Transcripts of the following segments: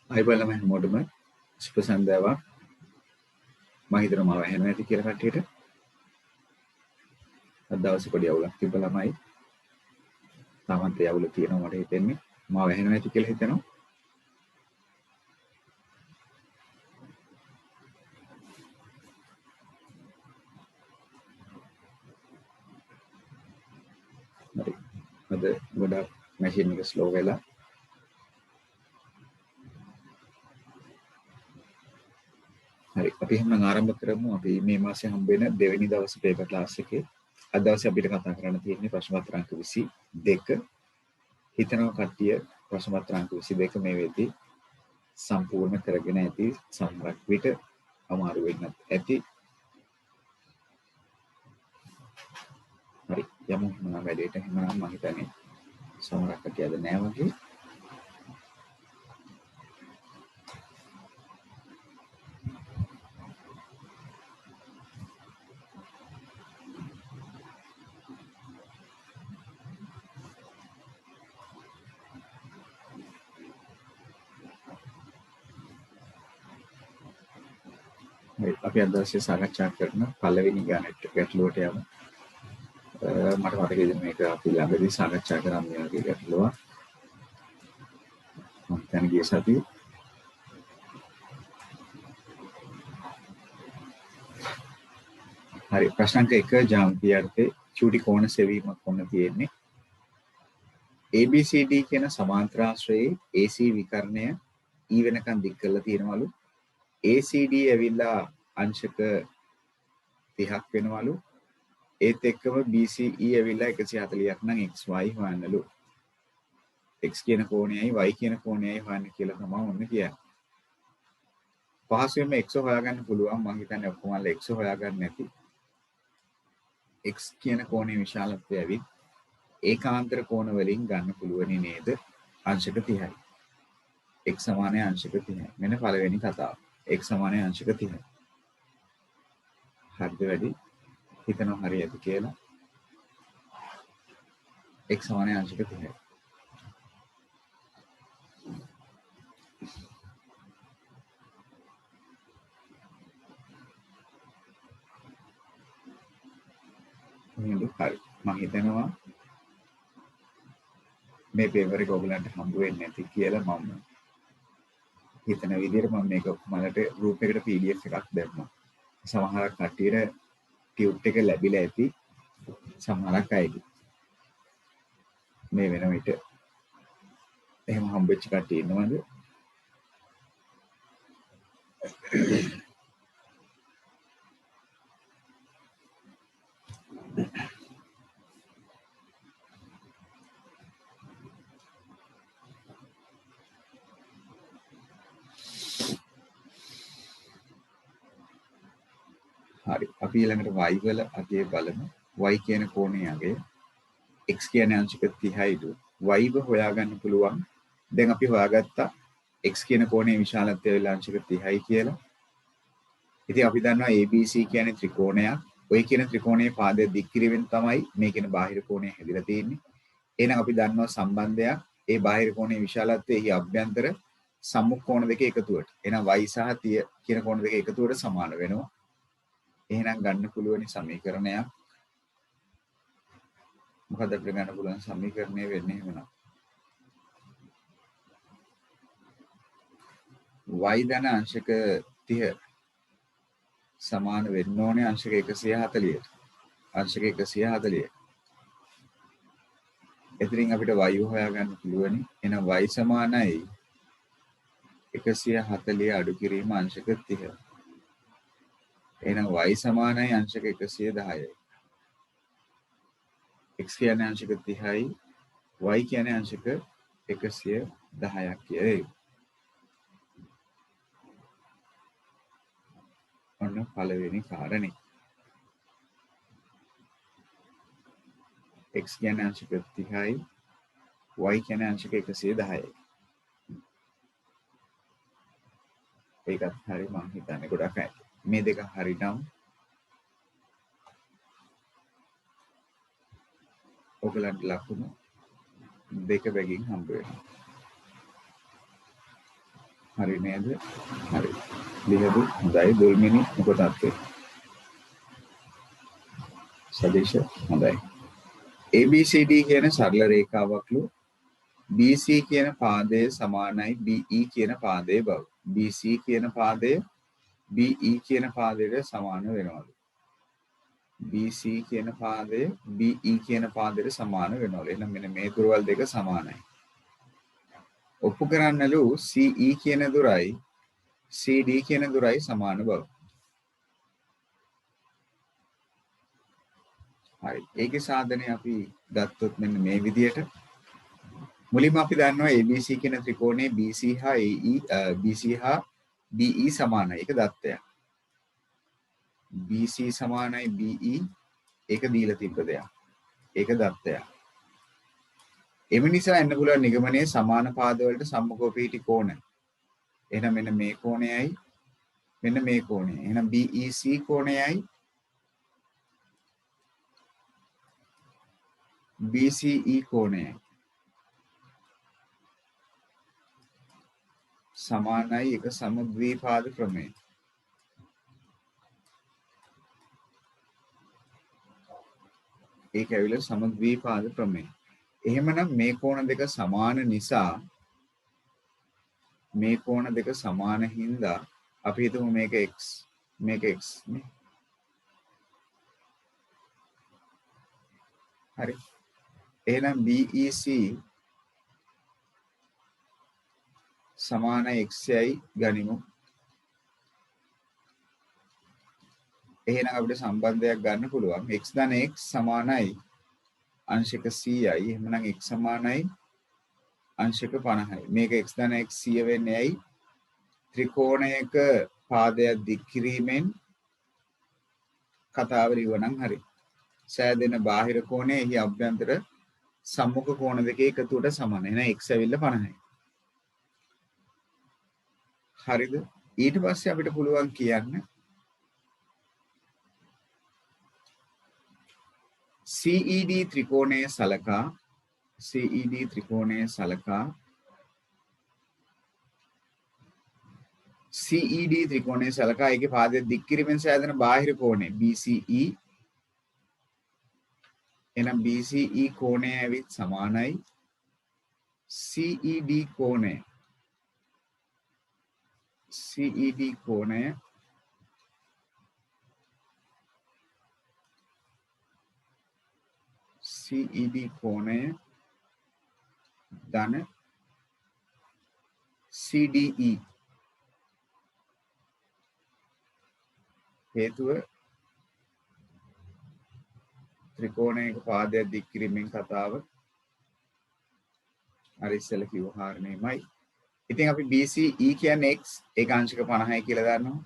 අයිබලම හැමෝටම සුබ සන්ධ්‍යාවක්. මම හිතනවා මාව ඇහෙනවා ඇති කියලා කට්ටියට. අද දවසේ පොඩි අවුලක් තිබ්බ ළමයි. තාමත් ඒ අවුල තියෙනවා මට හිතෙන්නේ. මාව ඇහෙනවා ඇති කියලා හිතෙනවා. හරි. අද ගොඩක් මැෂින් එක ස්ලෝ වෙලා. හරි. අපි එහෙනම් ආරම්භ කරමු. අපි මේ මාසේ හම්බ වෙන දෙවෙනි දවසේ පේපර් ක්ලාස් එකේ අද දවසේ අපිට කතා කරන්න තියෙන්නේ ප්‍රශ්න පත්‍ර අංක 22. හිතනවා කට්ටිය ප්‍රශ්න පත්‍ර අංක 22 මේ වෙද්දී සම්පූර්ණ කරගෙන ඇති, සමහරක් විට අමාරු වෙන්නත් ඇති. හරි. යමු මම වැඩේට. එහෙනම් මම හිතන්නේ සමහරක් කට්ටිය අද නෑ වගේ. අපි අද දවසේ සාකච්ඡා කරන පළවෙනි ගැටලුවට යමු. මට මතකයි මේක අපි ළඟදී සාකච්ඡා කරා මේ වගේ ගැටලුවක්. මම දැන් ගිය සතියේ හරි ප්‍රශ්න අංක 1 ජ්‍යාමිතිය අර්ථයේ චූටි කෝණ සෙවීමක් වුණ තියෙන්නේ. ABCD කියන සමාන්තරාශ්‍රයේ AC විකර්ණය E වෙනකන් දික් කරලා තියෙනවලු. ACD ඇවිල්ලා අංශක 30ක් වෙනවලු. ඒත් එක්කම BCE ඇවිල්ලා 140ක් නම් XY හොයන්නලු. X කියන කෝණයයි Y කියන කෝණයයි හොයන්න කියලා තමයි ඔන්න කියන්නේ. පහසුවෙන්ම X හොයාගන්න පුළුවන්. මම හිතන්නේ ඔක්කොම X හොයාගන්න නැති. X කියන කෝණයේ විශාලත්වය ඇවිත් ඒකාන්තර කෝණ වලින් ගන්න පුළුවනි නේද? අංශක 30යි. X සමානයි අංශක 30යි. මෙන්න පළවෙනි කතාව. X සමානයි අංශක 30යි. හරිද වැඩි? හිතනවා හරියද කියලා. X සමානයි අංශක 30යි. හරි. මම හිතනවා මේ පේපර් එක ඔයගලන්ට හම්බ වෙන්නේ නැති කියලා මම හිතන විදිහට මම මේක මලට ගෲප් එකට PDF එකක් දැම්මා. සමහරක් කට්ටියට ටියුට් එක ලැබිලා ඇති. සමහරක් අයගේ මේ වෙන විට එහෙම හම්බෙච්ච කට්ටිය ඉන්නවද? හරි. අපි ඊළඟට y වල අගය බලමු. y කියන කෝණයේ අගය x කියන්නේ අංශක 30යිලු. y ව හොයාගන්න පුළුවන්. දැන් අපි හොයාගත්තා x කියන කෝණයේ විශාලත්වය වෙලා අංශක 30යි කියලා. ඉතින් අපි දන්නවා ABC කියන්නේ ත්‍රිකෝණයක්. ඔය කියන ත්‍රිකෝණයේ පාදයේ දික් කිරීමෙන් තමයි මේ කියන බාහිර කෝණය හැදිලා තියෙන්නේ. එහෙනම් අපි දන්නවා සම්බන්ධයක් ඒ බාහිර කෝණයේ විශාලත්වයේ එහි අභ්‍යන්තර සම්මුඛ කෝණ දෙක එකතුවට. එහෙනම් y සහ 30 කියන කෝණ දෙක එකතුවට සමාන වෙනවා. එහෙනම් ගන්න පුළුවන් සමීකරණයක් මොකද අපිට ගන්න පුළුවන් සමීකරණය වෙන්නේ එහෙමනම් y ධන අංශක 30 සමාන වෙන්න ඕනේ අංශක 140ට. අංශක 140. එතනින් අපිට y හොයාගන්න පුළුවනි. එහෙනම් y සමානයි 140 අඩු කිරීම අංශක 30. එහෙනම් y සමානයි අංශක 110යි. x කියන්නේ අංශක 30යි, y කියන්නේ අංශක 110ක් කියලා. ඔන්න පළවෙනි කාරණේ. x කියන්නේ අංශක 30යි, y කියන්නේ අංශක 110යි. ඒකත් හරි මම හිතන්නේ ගොඩක් අය. මේ දෙක හරි නම් ඔයගලන්ට ලකුණු දෙක බැගින් හම්බ වෙනවා. හරි නේද? හරි. ලියපු හොඳයි. දුල්මිනි මොකද අත්වේ? සදේශ හොඳයි. ABCD කියන සරල රේඛාවක්ලු BC කියන පාදයේ සමානයි BE කියන පාදයේ බව. BC කියන පාදය BE කියන පාදයට සමාන වෙනවලු. BC කියන පාදය BE කියන පාදයට සමාන වෙනවලු. එහෙනම් මෙන්න මේ දුරවල් දෙක සමානයි. ඔප්පු කරන්නලු CE කියන දුරයි CD කියන දුරයි සමාන බව. හරි. ඒකේ සාධනය අපි ගත්තොත් මෙන්න මේ විදියට මුලින්ම අපි දන්නවා ABC කියන ත්‍රිකෝණයේ BC හා BC හා BE සමානයි. ඒක දත්තයක්. BC සමානයි BE ඒක දීලා තිබ්බ දෙයක්. ඒක දත්තයක්. එම නිසා එන්න පුළුවන් නිගමනයේ සමාන පාද වලට සම්මුඛව පිහිටි කෝණ. එහෙනම් මෙන්න මේ කෝණයයි මෙන්න මේ කෝණය. එහෙනම් BEC කෝණයයි BCE කෝණයයි සමානයි එක සමද්විපාද ක්‍රමය. ඒක ඇවිල්ලා සමද්විපාද ක්‍රමය. එහෙමනම් මේ කෝණ දෙක සමාන නිසා මේ කෝණ දෙක සමාන හින්දා අපි හිතමු මේක x මේක x නේ. හරි. එහෙනම් BEC සමාන x යයි ගනිමු. එහෙනම් අපිට සම්බන්ධයක් ගන්න පුළුවන් x ධන x සමානයි අංශක 100යි. එහෙනම් x සමානයි අංශක 50යි. මේක x ධන x 100 වෙන්නේ ඇයි? ත්‍රිකෝණයක පාදයක් දික් කිරීමෙන් කතාව ලියවනම් හරි. සෑදෙන බාහිර කෝණය එහි අභ්‍යන්තර සම්මුඛ කෝණ දෙකේ එකතුවට සමානයි. එහෙනම් x ඇවිල්ලා 50යි. හරිද? ඊට පස්සේ අපිට පුළුවන් කියන්න CED ත්‍රිකෝණයේ සලකා CED ත්‍රිකෝණයේ සලකා CED ත්‍රිකෝණයේ සලකා ඒකේ පාදයේ දික් කිරීමෙන් සෑදෙන බාහිර කෝණය BCE. එහෙනම් BCE කෝණය ඇවිත් සමානයි CED කෝණය. CED කෝණය CED කෝණය ධන CDE. හේතුව ත්‍රිකෝණයක පාදයක් දික් කිරීමෙන් කතාව අර ඉස්සෙල්ලා කිව්ව කාරණේමයි. ඉතින් අපි BCE කියන්නේ x ඒක අංශක 50යි කියලා දන්නවා.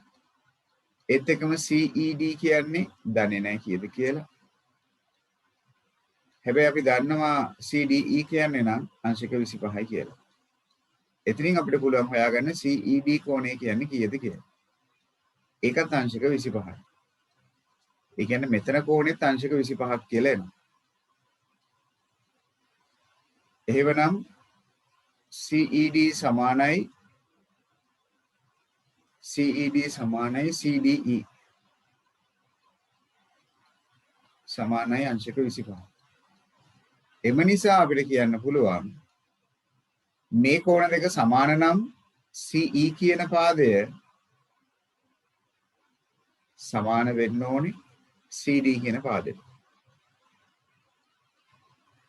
ඒත් එක්කම CED කියන්නේ දන්නේ නැහැ කීයද කියලා. හැබැයි අපි දන්නවා CDE කියන්නේ නම් අංශක 25යි කියලා. එතනින් අපිට පුළුවන් හොයාගන්න CED කෝණය කියන්නේ කීයද කියලා. ඒකත් අංශක 25යි. ඒ කියන්නේ මෙතන කෝණෙත් අංශක 25ක් කියලා එනවා. එහෙමනම් CED සමානයි CDE සමානයි අංශක 25. එම නිසා අපිට කියන්න පුළුවන් මේ කෝණ දෙක සමාන නම් CE කියන පාදය සමාන වෙන්න ඕනේ CD කියන පාදයට.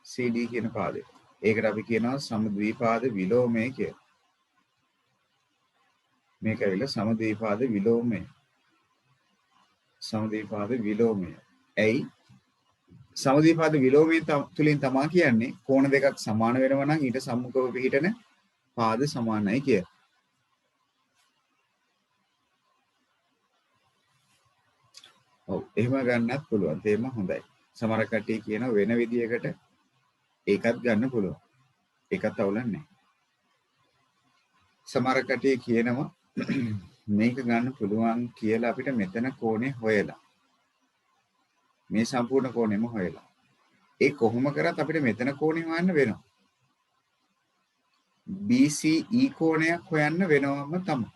CD කියන පාදයට. ඒකට අපි කියනවා සමද්විපාද විලෝමය කියලා. මේක ඇවිල්ලා සමද්විපාද විලෝමය. සමද්විපාද විලෝමය. ඇයි? සමද්විපාද විලෝමයෙන් තුලින් තමයි කියන්නේ කෝණ දෙකක් සමාන වෙනවා නම් ඊට සම්මුඛව පිහිටන පාද සමානයි කියලා. ඔව් එහෙම ගන්නත් පුළුවන්. තේම හොඳයි. සමහර කට්ටිය කියන වෙන විදියකට ඒකත් ගන්න පුළුවන්. ඒකත් අවුලක් නැහැ. සමහර කට්ටිය කියනවා මේක ගන්න පුළුවන් කියලා අපිට මෙතන කෝණේ හොයලා. මේ සම්පූර්ණ කෝණෙම හොයලා. ඒ කොහොම කරත් අපිට මෙතන කෝණේ හොයන්න වෙනවා. BCE කෝණයක් හොයන්න වෙනවම තමයි.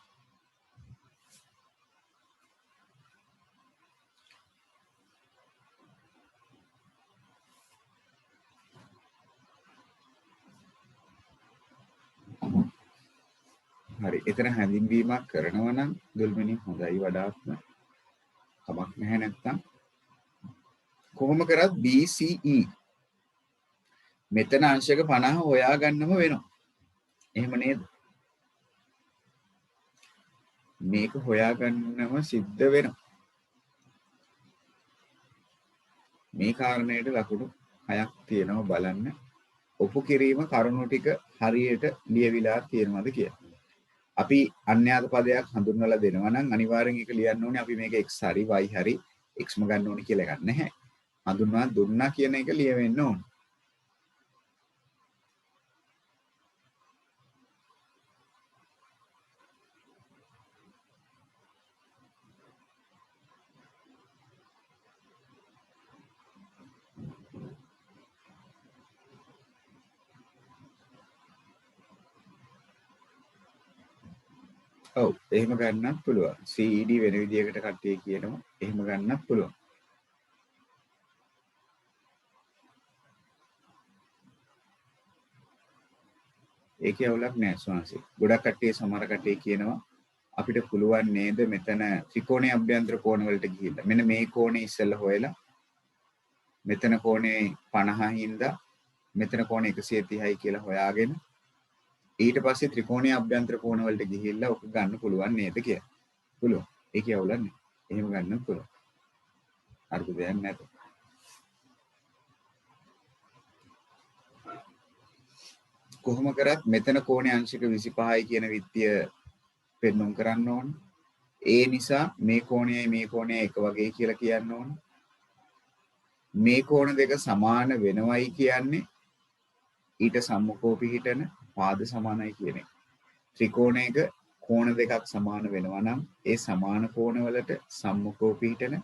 හරි. එතන හැඳින්වීමක් කරනවා නම් දුල්මිනි හොඳයි වඩාත්ම. කමක් නැහැ නැත්තම්. කොහොම කරත් BCE මෙතන අංශක 50 හොයාගන්නම වෙනවා. එහෙම නේද? මේක හොයාගන්නම සිද්ධ වෙනවා. මේ කාරණයට ලකුණු 6ක් තියෙනවා බලන්න. ඔප්පු කිරීම කරුණු ටික හරියට ලියවිලා තියෙනවද කියලා. අපි අන්‍යාත පදයක් හඳුන්වලා දෙනවා නම් අනිවාර්යෙන් ඒක ලියන්න ඕනේ. අපි මේක x හරි y හරි xම ගන්න ඕනේ කියලා එකක් නැහැ. හඳුන්වා දුන්නා කියන එක ලියවෙන්න ඕනේ. ඔව් එහෙම ගන්නත් පුළුවන්. CED වෙන විදියකට කට්ටිය කියනවා. එහෙම ගන්නත් පුළුවන්. ඒකේ අවුලක් නෑ ස්වාංශේ. ගොඩක් කට්ටිය සමහර කට්ටිය කියනවා අපිට පුළුවන් නේද මෙතන ත්‍රිකෝණයේ අභ්‍යන්තර කෝණ වලට ගිහිල්ලා. මෙන්න මේ කෝණේ ඉස්සෙල්ලා හොයලා මෙතන කෝණේ 50 හින්දා මෙතන කෝණ 130යි කියලා හොයාගෙන ඊට පස්සේ ත්‍රිකෝණයේ අභ්‍යන්තර කෝණ වලට ගිහිල්ලා ඔක ගන්න පුළුවන් නේද කියලා. පුළුවන්. ඒකේ අවුලක් නෑ. එහෙම ගන්නත් පුළුවන්. අර්ථයක් නැත. කොහොම කරත් මෙතන කෝණේ අංශක 25යි කියන විත්තිය පෙන්වුම් කරන්න ඕන. ඒ නිසා මේ කෝණයයි එක වගේ කියලා කියන්න ඕන. මේ කෝණ දෙක සමාන වෙනවයි කියන්නේ ඊට සම්මුඛව පිහිටන පාද සමානයි කියන එක. ත්‍රිකෝණයක කෝණ දෙකක් සමාන වෙනවා නම් ඒ සමාන කෝණවලට සම්මුඛව පිහිටන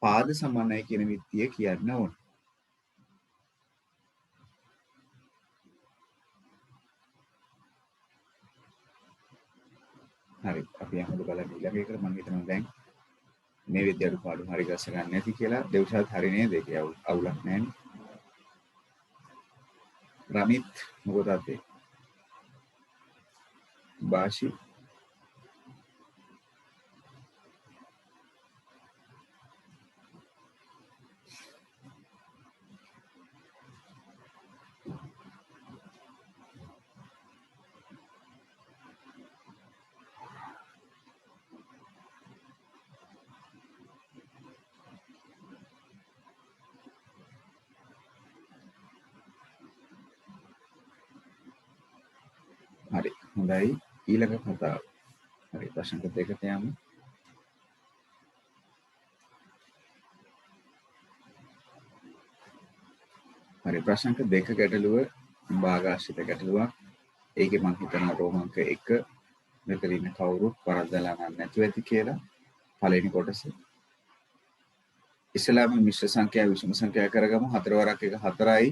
පාද සමානයි කියන විත්තිය කියන්න ඕන. හරි අපි අහමු බලන්න ඊළඟ එකට මම හිතනවා දැන් මේ විද්‍යාවට පාඩු හරි ගස්ස ගන්න නැති කියලා දෙව්ෂාත් හරි නේද ඒකේ අවුලක් නැහැ රමිත් මොකද අපේ බාෂි හරි හොඳයි ඊළඟ කතාව හරි ප්‍රශ්න දෙකට යමු හරි ප්‍රශ්න දෙක ගැටලුව භාගාශ්‍රිත ගැටලුවක් ඒකේ මම හිතනවා රෝමංක 1 මෙතන ඉන්න කවුරුත් වරද්දලා ගන්න නැතුව ඇති කියලා පළවෙනි කොටස ඉස්ලාම මිශ්‍ර සංඛ්‍යා විෂම සංඛ්‍යා කරගමු 4 වරක් 1 4යි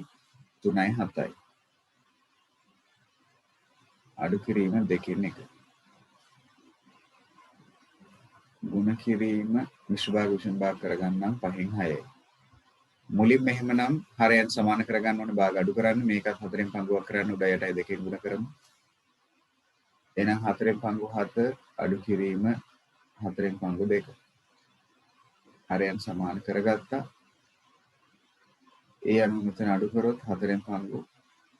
3යි 7යි අඩු කිරීම දෙකින් එක ගුණ කිරීම මිශ්‍ර භාග විෂම භාග කරගන්නම් 5න් 6යි මුලින්ම එහෙමනම් හරයන් සමාන කරගන්න ඕනේ භාග අඩු කරන්න මේකත් 4න් පංගුවක් කරන්න උඩ යටයි දෙකෙන් ගුණ කරමු එහෙනම් 4න් පංගු 7 අඩු කිරීම 4න් පංගු 2 හරයන් සමාන කරගත්තා ඒ අනුව මෙතන අඩු කරොත් 4න් පංගු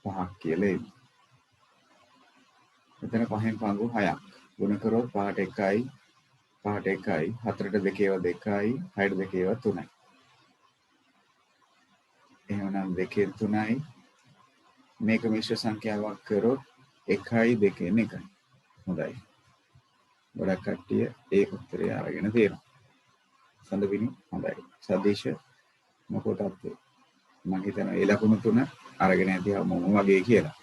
5ක් කියලා එන්නේ මෙතන 5න් පංගු 6ක් ගුණ කරොත් 5ට 1යි 4ට 2 ඒවා 2යි 6ට 2 ඒවා 3යි එහෙනම් 2න් 3යි මේක මිශ්‍ර සංඛ්‍යාවක් කරොත් 1යි 2න් 1යි හොඳයි ගොඩක් කට්ටිය ඒ උත්තරය අරගෙන තියෙනවා සඳවිනි හොඳයි සදේශ මොකටද මම හිතනවා ඒ ලකුණු තුන අරගෙන ඇති මොම වගේ කියලා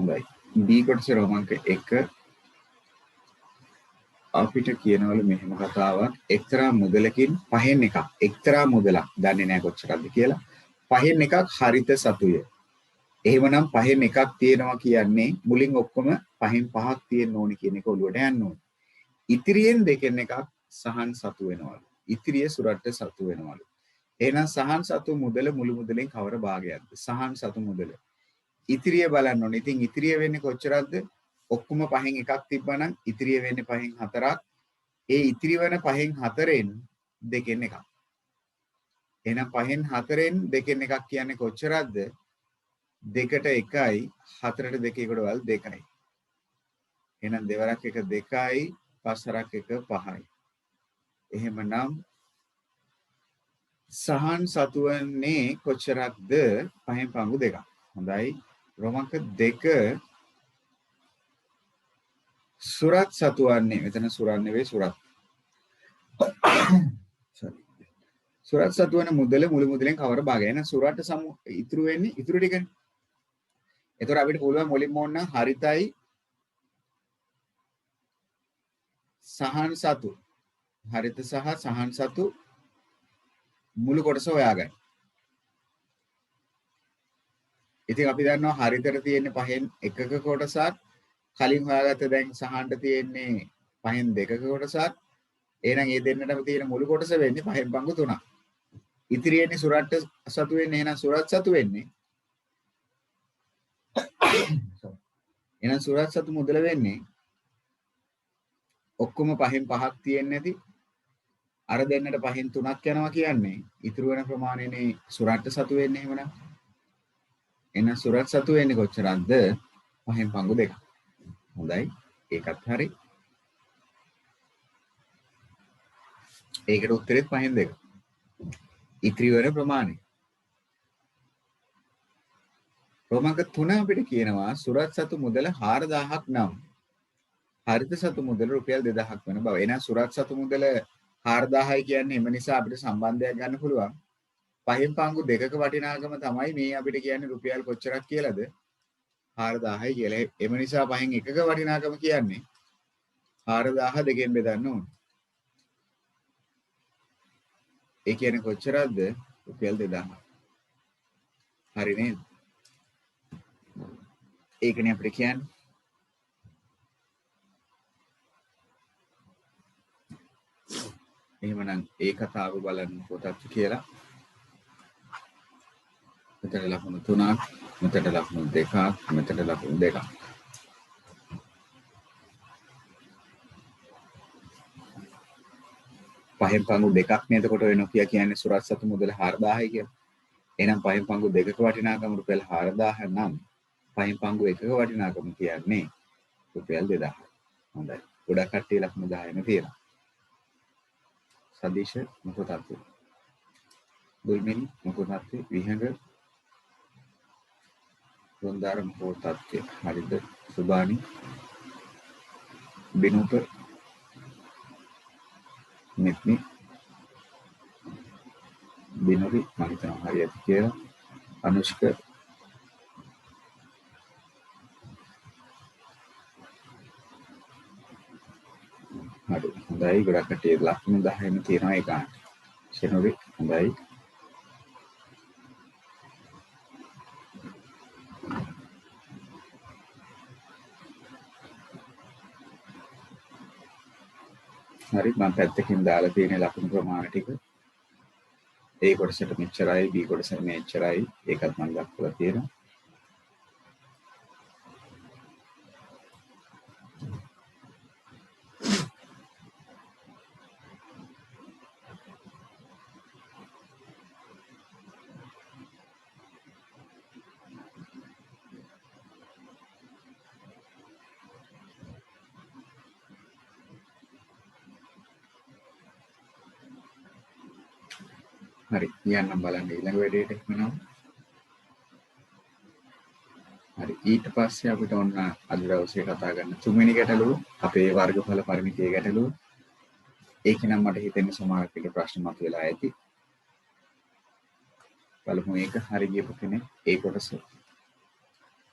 හොඳයි. B කොටසේ රෝමාංක 1 අපිට කියනවලු මෙහෙම කතාවක්. එක්තරා මුදලකින් පහෙන් එකක්. එක්තරා මුදලක් දන්නේ නැහැ කොච්චරද කියලා. පහෙන් එකක් හරිත සතුය. එහෙමනම් පහෙන් එකක් තියෙනවා කියන්නේ මුලින් ඔක්කොම පහෙන් පහක් තියෙන්න ඕනි කියන එක ඔළුවට යන්න ඕනි. ඉතිරියෙන් දෙකෙන් එකක් සහන් සතු වෙනවලු. ඉතිරිය සුරට්ට සතු වෙනවලු. එහෙනම් සහන් සතු මුදල මුළු මුදලෙන් කවර භාගයක්ද? සහන් සතු මුදල. ඉතිරිය බලන්න ඕනේ. ඉතින් ඉතිරිය වෙන්නේ කොච්චරද? ඔක්කොම පහෙන් එකක් තිබ්බනම් ඉතිරිය වෙන්නේ පහෙන් හතරක්. ඒ ඉතිරි වෙන පහෙන් හතරෙන් දෙකෙන් එකක්. එහෙනම් පහෙන් හතරෙන් දෙකෙන් එකක් කියන්නේ කොච්චරද? 2ට 1යි 4ට 2 කොටවල් 2යි. එහෙනම් දෙවරක් 1 2යි 5 හරක් 1 5යි. එහෙමනම් සහන් සතු වෙන්නේ කොච්චරක්ද? පහෙන් පංගු 2ක්. හොඳයි. රෝමක 2 සුරත් සතු වන්නේ මෙතන සුරත් නෙවෙයි සුරත්. සුරත් සතු වෙන මුදල මුළු මුදලෙන් කවර භාගය? එහෙනම් සුරට ඉතුරු වෙන්නේ ඉතුරු ටිකනේ. එතකොට අපිට පුළුවන් මුලින්ම ඕන හරිතයි සහන් සතු. හරිත සහ සහන් සතු මුළු කොටස හොයාගන්න. ඉතින් අපි දන්නවා හරිතට තියෙන්නේ පහෙන් එකක කොටසක්. කලින් හොයාගත්ත දැන් සහන්ට තියෙන්නේ පහෙන් දෙකක කොටසක්. එහෙනම් මේ දෙන්නටම තියෙන මුළු කොටස වෙන්නේ පහෙන් පංගු 3ක්. ඉතිරියනේ සුරට්ට සතු වෙන්නේ. එහෙනම් සුරත් සතු වෙන්නේ. එහෙනම් සුරත් සතු මුදල වෙන්නේ ඔක්කොම පහෙන් පහක් තියෙන්නේ නැති. අර දෙන්නට පහෙන් 3ක් යනවා කියන්නේ ඉතුරු වෙන ප්‍රමාණයනේ සුරට්ට සතු වෙන්නේ එහෙමනම්. එහෙනම් සුරත් සතු වෙන්නේ කොච්චරක්ද? පහෙන් පංගු 2ක්. හොඳයි. ඒකත් හරි. ඒකට උත්තරෙත් පහෙන් 2. ඉතිරි වෙන ප්‍රමාණය. රෝමක 3 අපිට කියනවා සුරත් සතු මුදල 4000ක් නම් හරිත සතු මුදල රුපියල් 2000ක් වෙන බව. එහෙනම් සුරත් සතු මුදල 4000යි කියන්නේ එම නිසා අපිට සම්බන්ධයක් ගන්න පුළුවන්. පහෙන් පංගු 2ක වටිනාකම තමයි මේ අපිට කියන්නේ රුපියල් කොච්චරක් කියලාද? 4000යි කියලා. එම නිසා පහෙන් එකක වටිනාකම කියන්නේ 4000 දෙකෙන් බෙදන්න ඕනේ. ඒ කියන්නේ කොච්චරක්ද? රුපියල් 2000. හරි නේද? ඒකනේ අපිට කියන්නේ. එහෙමනම් ඒ කතාව බලන්න පොතක් කියලා. මෙතන ලකුණු 3ක්, මෙතන ලකුණු 2ක්, මෙතන ලකුණු 2ක්. පහෙන් පංගු 2ක් නේද කොට වෙනවා කියන්නේ සුරත් සතු මුදල 4000යි කියලා. එහෙනම් පහෙන් පංගු 2ක වටිනාකම රුපියල් 4000 නම් පහෙන් පංගු 1ක වටිනාකම කියන්නේ රුපියල් 2000. හොඳයි. ගොඩක් කට්ටිය ලකුණු 10ම තියෙනවා. සදීෂ මොකද අර්ථය? බුල්මිනි මොකද අර්ථය? විහඟ වන්දාර මොකද අර්ථය? හරිද? සුබානි බිනුප මෙත්නි බිනෝරි මම හිතනවා හරියට කියලා. අනුෂ්ක හරි. හොඳයි. ගොඩක් කට්ටිය ලකුණු 10ම තියෙනවා ඒ ගන්න. ෂෙනෝරි හොඳයි. හරි මම පැත්තකින් දාලා තියෙන ලකුණු ප්‍රමාණ ටික. A කොටසට මෙච්චරයි, B කොටසට මෙච්චරයි. ඒකත් මම දක්වලා තියෙනවා. හරි කියන්නම් බලන්න ඊළඟ වැඩේට එක්මනවා. හරි ඊට පස්සේ අපිට ඔන්න අද දවසේ කතා කරන්න තුන්වෙනි ගැටලුව අපේ වර්ගඵල පරිමිතිය ගැටලුව. ඒක නම් මට හිතෙන්නේ සමහරක් එක ප්‍රශ්න මතුවලා ඇති. බලමු ඒක හරි ගියපු කෙනෙක් ඒ කොටස.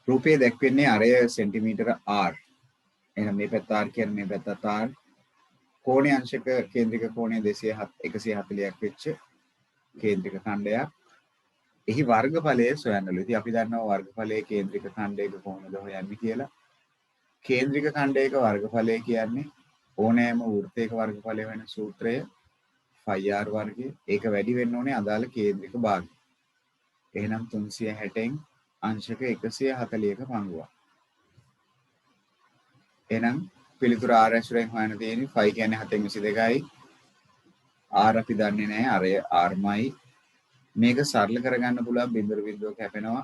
රූපයේ දැක්වෙන්නේ අරය සෙන්ටිමීටර r. එහෙනම් මේ පැත්ත r කියන්නේ මේ පැත්තත් r. කෝණයේ අංශක කේන්ද්‍රික කෝණය 140ක් වෙච්ච කේන්ද්‍රික ඛණ්ඩයක්. එහි වර්ගඵලය සොයන්නලු. ඉතින් අපි දන්නවා වර්ගඵලයේ කේන්ද්‍රික ඛණ්ඩයක කොහොමද හොයන්නේ කියලා. කේන්ද්‍රික ඛණ්ඩයක වර්ගඵලය කියන්නේ ඕනෑම වෘත්තයක වර්ගඵලය වෙන සූත්‍රය phi r වර්ගය. ඒක වැඩි වෙන්න ඕනේ අදාළ කේන්ද්‍රික භාගය. එහෙනම් 360න් අංශක 140ක පංගුවක්. එහෙනම් පිළිතුර r ඇසුරෙන් හොයන්න තියෙන්නේ phi කියන්නේ 7/22යි. r අපි දන්නේ නැහැ. අරය r මයි. මේක සරල කරගන්න පුළුවන් බිඳුව බිඳුව කැපෙනවා.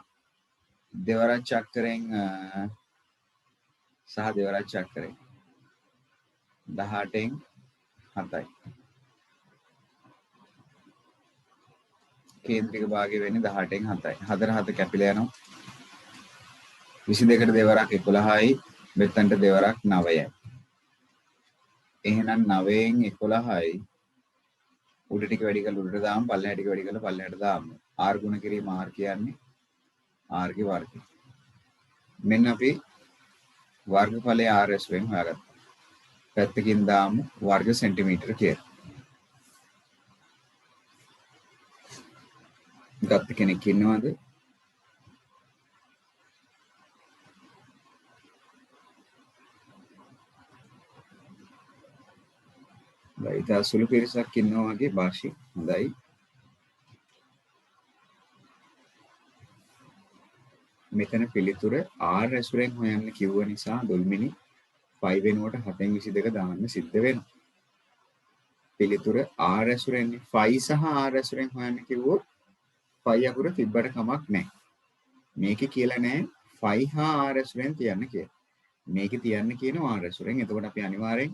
දෙවරක් චක්‍රයෙන් සහ දෙවරක් චක්‍රයෙන් 18න් 7යි. කේන්ද්‍රික භාගය වෙන්නේ 18න් 7යි. 4 7 කැපිලා යනවා. 22ට දෙවරක් 11යි. මෙතනට දෙවරක් 9යි. එහෙනම් 9න් 11යි. උඩ ටික වැඩි කරලා උඩට දාමු, පල්ලෙහා ටික වැඩි කරලා පල්ලෙහාට දාමු. r ගුණ කිරීම r කියන්නේ r ගේ වර්ගය. මෙන්න අපි වර්ගඵලය r ඇසුරෙන් හොයාගත්තා. පැත්තකින් දාමු වර්ග සෙන්ටිමීටර කියලා. ගත්ත කෙනෙක් ඉන්නවද? බයිතා සුළු පිරිසක් ඉන්නවා වගේ භාෂි. හොඳයි. මෙතන පිළිතුර r ඇසුරෙන් හොයන්න කිව්ව නිසා දොල්මිනි 5 වෙනුවට 7/22 දාන්න සිද්ධ වෙනවා. පිළිතුර r ඇසුරෙන් 5 සහ r ඇසුරෙන් හොයන්න කිව්වොත් 5 අකුර තිබ්බට කමක් නැහැ. මේකේ කියලා නැහැ 5 හා r ඇසුරෙන් තියන්න කියලා. මේකේ තියන්න කියනවා r ඇසුරෙන්. එතකොට අපි අනිවාර්යෙන්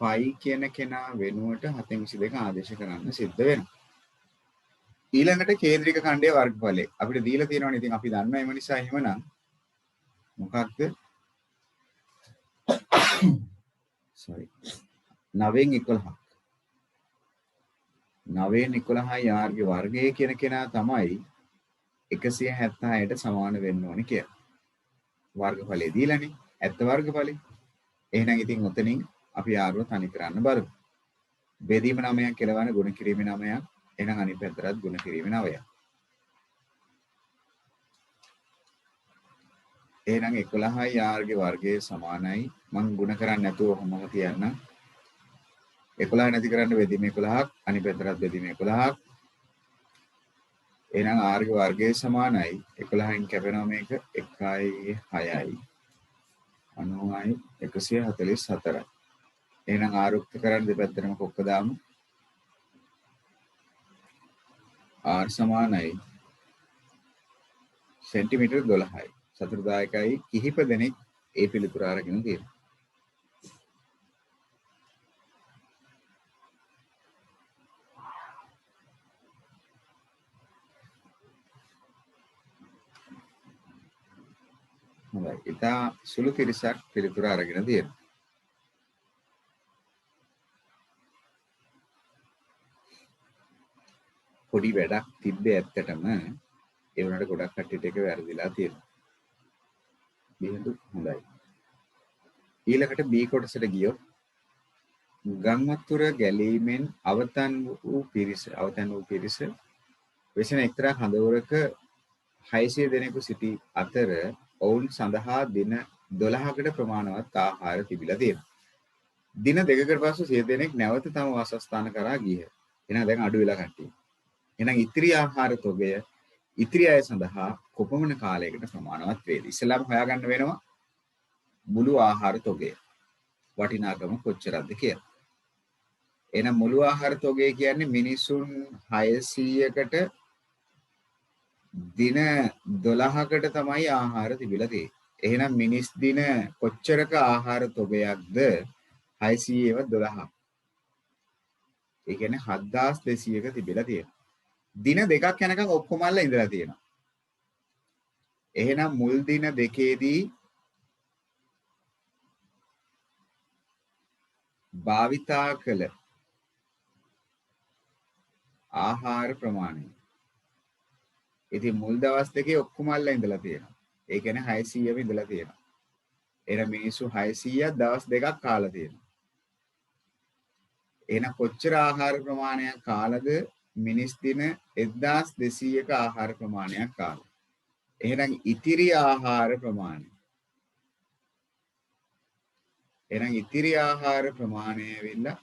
5 කියන කෙනා වෙනුවට 7/22 ආදේශ කරන්න සිද්ධ වෙනවා. ඊළඟට කේන්ද්‍රික ඛණ්ඩයේ වර්ගඵලය අපිට දීලා තියෙනවනේ. ඉතින් අපි දන්නවා එම නිසා එහෙමනම් මොකක්ද? sorry 9න් 11ක්. 9න් 11යි r ගේ වර්ගය කියන කෙනා තමයි 176ට සමාන වෙන්න ඕනේ කියලා. වර්ගඵලය දීලානේ. ඇත්ත වර්ගඵලය. එහෙනම් ඉතින් උතනින් අපි r ව තනි කරන්න බලමු. බෙදීම 9ක් කෙලවන ගුණ කිරීම 9ක්. එහෙනම් අනිත් පැත්තටත් ගුණ කිරීම 9ක්. එහෙනම් 11යි r ගේ වර්ගය සමානයි. මම ගුණ කරන්නේ නැතුව ඔහොමම තියන්නම්. 11 නැති කරන්න බෙදීම 11ක්. අනිත් පැත්තටත් බෙදීම 11ක්. එහෙනම් r ගේ වර්ගය සමානයි. 11න් කැපෙනවා මේක 1යි 6යි. 90යි 144යි. එහෙනම් r උක්ත කරන්න දෙපැත්තටම කොක්ක දාමු. r සමානයි සෙන්ටිමීටර 12යි. සතුටුදායකයි කිහිප දෙනෙක් ඒ පිළිතුර අරගෙන තියෙනවා. හොඳයි. ඉතා සුළු පිරිසක් පිළිතුර අරගෙන තියෙනවා. පොඩි වැඩක් තිබ්බේ ඇත්තටම ඒ වුණාට ගොඩක් කට්ටියට ඒක වැරදිලා තියෙනවා. බිහිඳු හොඳයි. ඊළඟට B කොටසට ගියොත් ගම්වතුර ගැලීමෙන් අවතන් වූ පිරිස වෙසෙන එක්තරා කඳවුරක 600 දෙනෙකු සිටි අතර ඔවුන් සඳහා දින 12කට ප්‍රමාණවත් ආහාර තිබිලා තියෙනවා. දින දෙකකට පසු 100 දෙනෙක් නැවත තම වාසස්ථාන කරා ගියහ. එහෙනම් දැන් අඩු වෙලා කට්ටිය. එහෙනම් ඉතිරි ආහාර තොගය ඉතිරි අය සඳහා කොපමණ කාලයකට ප්‍රමාණවත් වේද? ඉස්සෙල්ලාම හොයාගන්න වෙනවා මුළු ආහාර තොගය වටිනාකම කොච්චරද කියලා. එහෙනම් මුළු ආහාර තොගය කියන්නේ මිනිසුන් 600කට දින 12කට තමයි ආහාර තිබිලා තියෙන්නේ. එහෙනම් මිනිස් දින කොච්චරක ආහාර තොගයක්ද? 600ව 12ක්. ඒ කියන්නේ 7200ක තිබිලා තියෙනවා. දින දෙකක් යනකම් ඔක්කොමල්ලා ඉඳලා තියෙනවා. එහෙනම් මුල් දින දෙකේදී භාවිතා කළ ආහාර ප්‍රමාණය. ඉතින් මුල් දවස් දෙකේ ඔක්කොමල්ලා ඉඳලා තියෙනවා. ඒ කියන්නේ 600ම ඉඳලා තියෙනවා. එහෙනම් මිනිස්සු 600ක් දවස් දෙකක් කාලා තියෙනවා. එහෙනම් කොච්චර ආහාර ප්‍රමාණයක් කාලද? මිනිස් දින 1200ක ආහාර ප්‍රමාණයක් කාලා. එහෙනම් ඉතිරි ආහාර ප්‍රමාණය. එහෙනම් ඉතිරි ආහාර ප්‍රමාණය වෙලා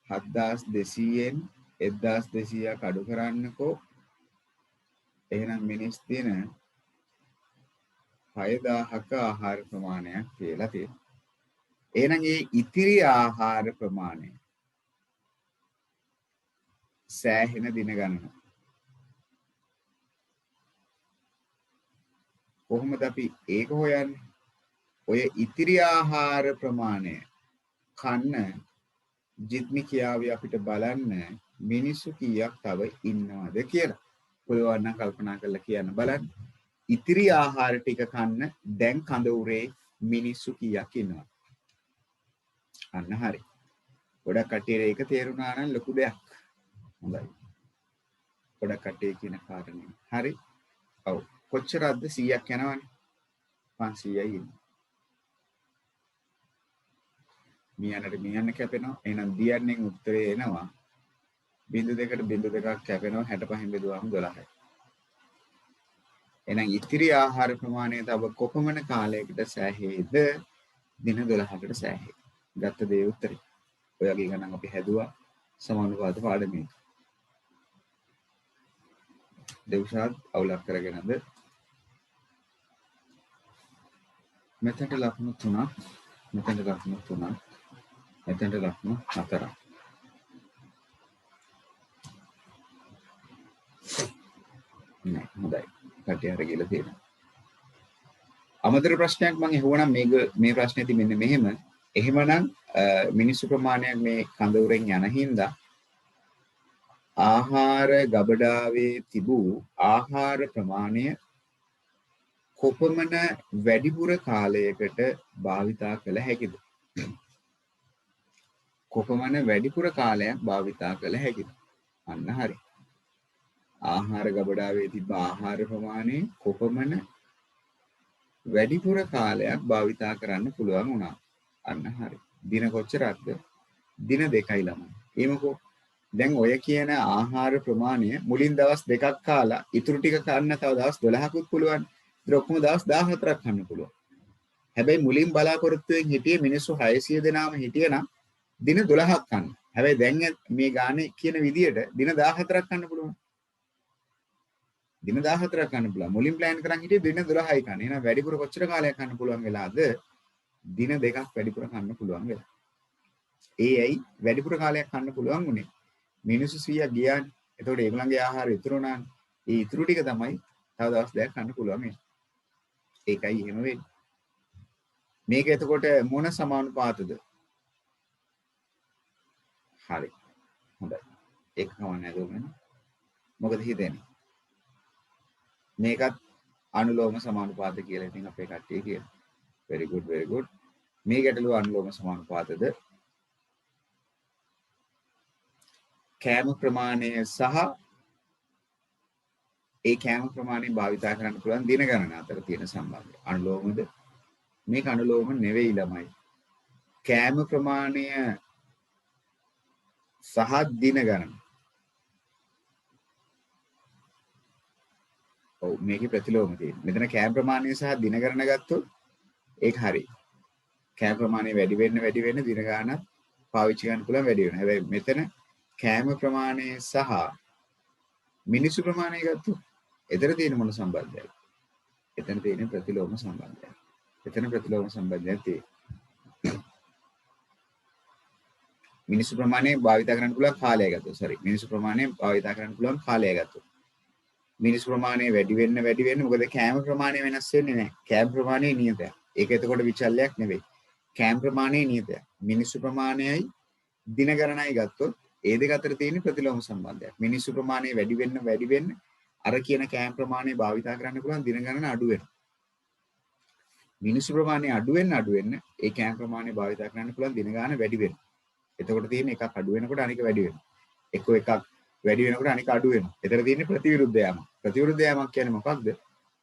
7200න් 1200ක් අඩු කරන්නකෝ. එහෙනම් මිනිස් දින 6000ක ආහාර ප්‍රමාණයක් කියලා තියෙනවා. එහෙනම් මේ ඉතිරි ආහාර ප්‍රමාණය සෑහෙන දින ගණන. කොහොමද අපි ඒක හොයන්නේ? ඔය ඉතිරි ආහාර ප්‍රමාණය කන්න ජිත්මි කියාවේ අපිට බලන්න මිනිස්සු කීයක් තව ඉන්නවද කියලා. පුළුවන් නම් කල්පනා කරලා කියන්න බලන්න. ඉතිරි ආහාර ටික කන්න දැන් කඳවුරේ මිනිස්සු කීයක් ඉන්නවද? අන්න හරි. ගොඩක් කට්ටියට ඒක තේරුණා නම් ලොකු දෙයක්. හොඳයි. ගොඩක් කට්ටිය කියන කාරණේ. හරි. ඔව්. කොච්චරද 100ක් යනවනේ. 500යි ඉන්නේ. මියන්න කැපෙනවා. එහෙනම් දියන්නෙන් උත්තරේ එනවා. 0.2කට 0.2ක් කැපෙනවා. 65න් බෙදුවාම 12යි. එහෙනම් ඉතිරි ආහාර ප්‍රමාණය තව කොපමණ කාලයකට සෑහේද? දින 12කට සෑහේ. ගත්ත දේ උත්තරේ. ඔයගේ ගණන් අපි හැදුවා සමානුපාත පාඩමේ. දෙව්ෂාත් අවුලක් කරගෙනද මෙතනට ලකුණු 3ක්, මෙතනට ලකුණු 3ක්, මෙතනට ලකුණු 4ක්. නෑ හොඳයි. කටිය හර ගිහලා තියෙනවා. අමතර ප්‍රශ්නයක් මම අහුවනම් මේ ප්‍රශ්නේදී මෙන්න මෙහෙම. එහෙමනම් මිනිස්සු ප්‍රමාණයක් මේ කඳවුරෙන් යන හින්දා ආහාර ගබඩාවේ තිබූ ආහාර ප්‍රමාණය කොපමණ වැඩිපුර කාලයකට භාවිතා කළ හැකිද? කොපමණ වැඩිපුර කාලයක් භාවිතා කළ හැකිද? අන්න හරි. ආහාර ගබඩාවේ තිබ්බ ආහාර ප්‍රමාණය කොපමණ වැඩිපුර කාලයක් භාවිතා කරන්න පුළුවන් වුණා. අන්න හරි. දින කොච්චරක්ද? දින 2යි ළමයි. එමුකෝ දැන් ඔය කියන ආහාර ප්‍රමාණය මුලින් දවස් 2ක් කාලා ඉතුරු ටික කන්න තව දවස් 12කුත් පුළුවන්. ඉතින් ඔක්කොම දවස් 14ක් කන්න පුළුවන්. හැබැයි මුලින් බලාපොරොත්තුෙන් හිටියේ මිනිස්සු 600 දෙනාම හිටියනම් දින 12ක් කන්න. හැබැයි දැන් මේ ගානේ කියන විදියට දින 14ක් කන්න පුළුවන්. දින 14ක් කන්න පුළුවන්. මුලින් ප්ලෑන් කරන් හිටියේ දින 12යි කන්න. එහෙනම් වැඩිපුර කොච්චර කාලයක් කන්න පුළුවන් වෙලාද? දින 2ක් වැඩිපුර කන්න පුළුවන් වෙලා. ඒ ඇයි වැඩිපුර කාලයක් කන්න පුළුවන් උනේ? මිනිස්සු 100ක් ගියානේ. එතකොට ඒගොල්ලන්ගේ ආහාර ඉතුරු වුණානේ. ඒ ඉතුරු ටික තමයි තව දවස් 2ක් කන්න පුළුවන් වෙන්නේ. ඒකයි එහෙම වෙන්නේ. මේක එතකොට මොන සමානුපාතද? හරි. හොඳයි. ඒක කවන්නේ නේද? මොකද හිතෙන්නේ? මේකත් අනුලෝම සමානුපාත කියලා ඉතින් අපේ කට්ටිය කියනවා. very good very good. මේ ගැටලුව අනුලෝම සමානුපාතද? කෑම ප්‍රමාණය සහ ඒ කෑම ප්‍රමාණය භාවිතා කරන්න පුළුවන් දින ගණන අතර තියෙන සම්බන්ධය අනුලෝමද? මේක අනුලෝම නෙවෙයි ළමයි. කෑම ප්‍රමාණය සහ දින ගණන. ඔව් මේකේ ප්‍රතිලෝම තියෙනවා. මෙතන කෑම ප්‍රමාණය සහ දින ගණන ගත්තොත් ඒක හරි. කෑම ප්‍රමාණය වැඩි වෙන්න දින ගණනත් පාවිච්චි කරන්න පුළුවන් වැඩි වෙනවා. හැබැයි මෙතන කෑම ප්‍රමාණය සහ මිනිස්සු ප්‍රමාණය ගත්තොත් එතන තියෙන මොන සම්බන්ධයක්ද? එතන තියෙන ප්‍රතිලෝම සම්බන්ධයක්. එතන ප්‍රතිලෝම සම්බන්ධයක් තියෙනවා. මිනිස්සු ප්‍රමාණය භාවිත කරන්න පුළුවන් කාලය ගත්තොත්. මිනිස්සු ප්‍රමාණය භාවිත කරන්න පුළුවන් කාලය ගත්තොත්. මිනිස්සු ප්‍රමාණය වැඩි වෙන්න මොකද කෑම ප්‍රමාණය වෙනස් වෙන්නේ නැහැ. කෑම ප්‍රමාණය නියතයි. ඒක එතකොට විචල්යක් නෙවෙයි. කෑම ප්‍රමාණය නියතයි. මිනිස්සු ප්‍රමාණයයි දින ගණනයි ගත්තොත් ඒ දෙක අතර තියෙන ප්‍රතිලෝම සම්බන්ධයක්. මිනිස්සු ප්‍රමාණය වැඩි වෙන්න අර කියන කෑම ප්‍රමාණය භාවිත කරන්න පුළුවන් දින ගණන අඩු වෙනවා. මිනිස්සු ප්‍රමාණය අඩු වෙන්න ඒ කෑම ප්‍රමාණය භාවිත කරන්න පුළුවන් දින ගණන වැඩි වෙනවා. එතකොට තියෙන එකක් අඩු වෙනකොට අනික වැඩි වෙනවා. එකක් වැඩි වෙනකොට අනික අඩු වෙනවා. එතන තියෙන්නේ ප්‍රතිවිරුද්ධ යාමක්. ප්‍රතිවිරුද්ධ යාමක් කියන්නේ මොකක්ද?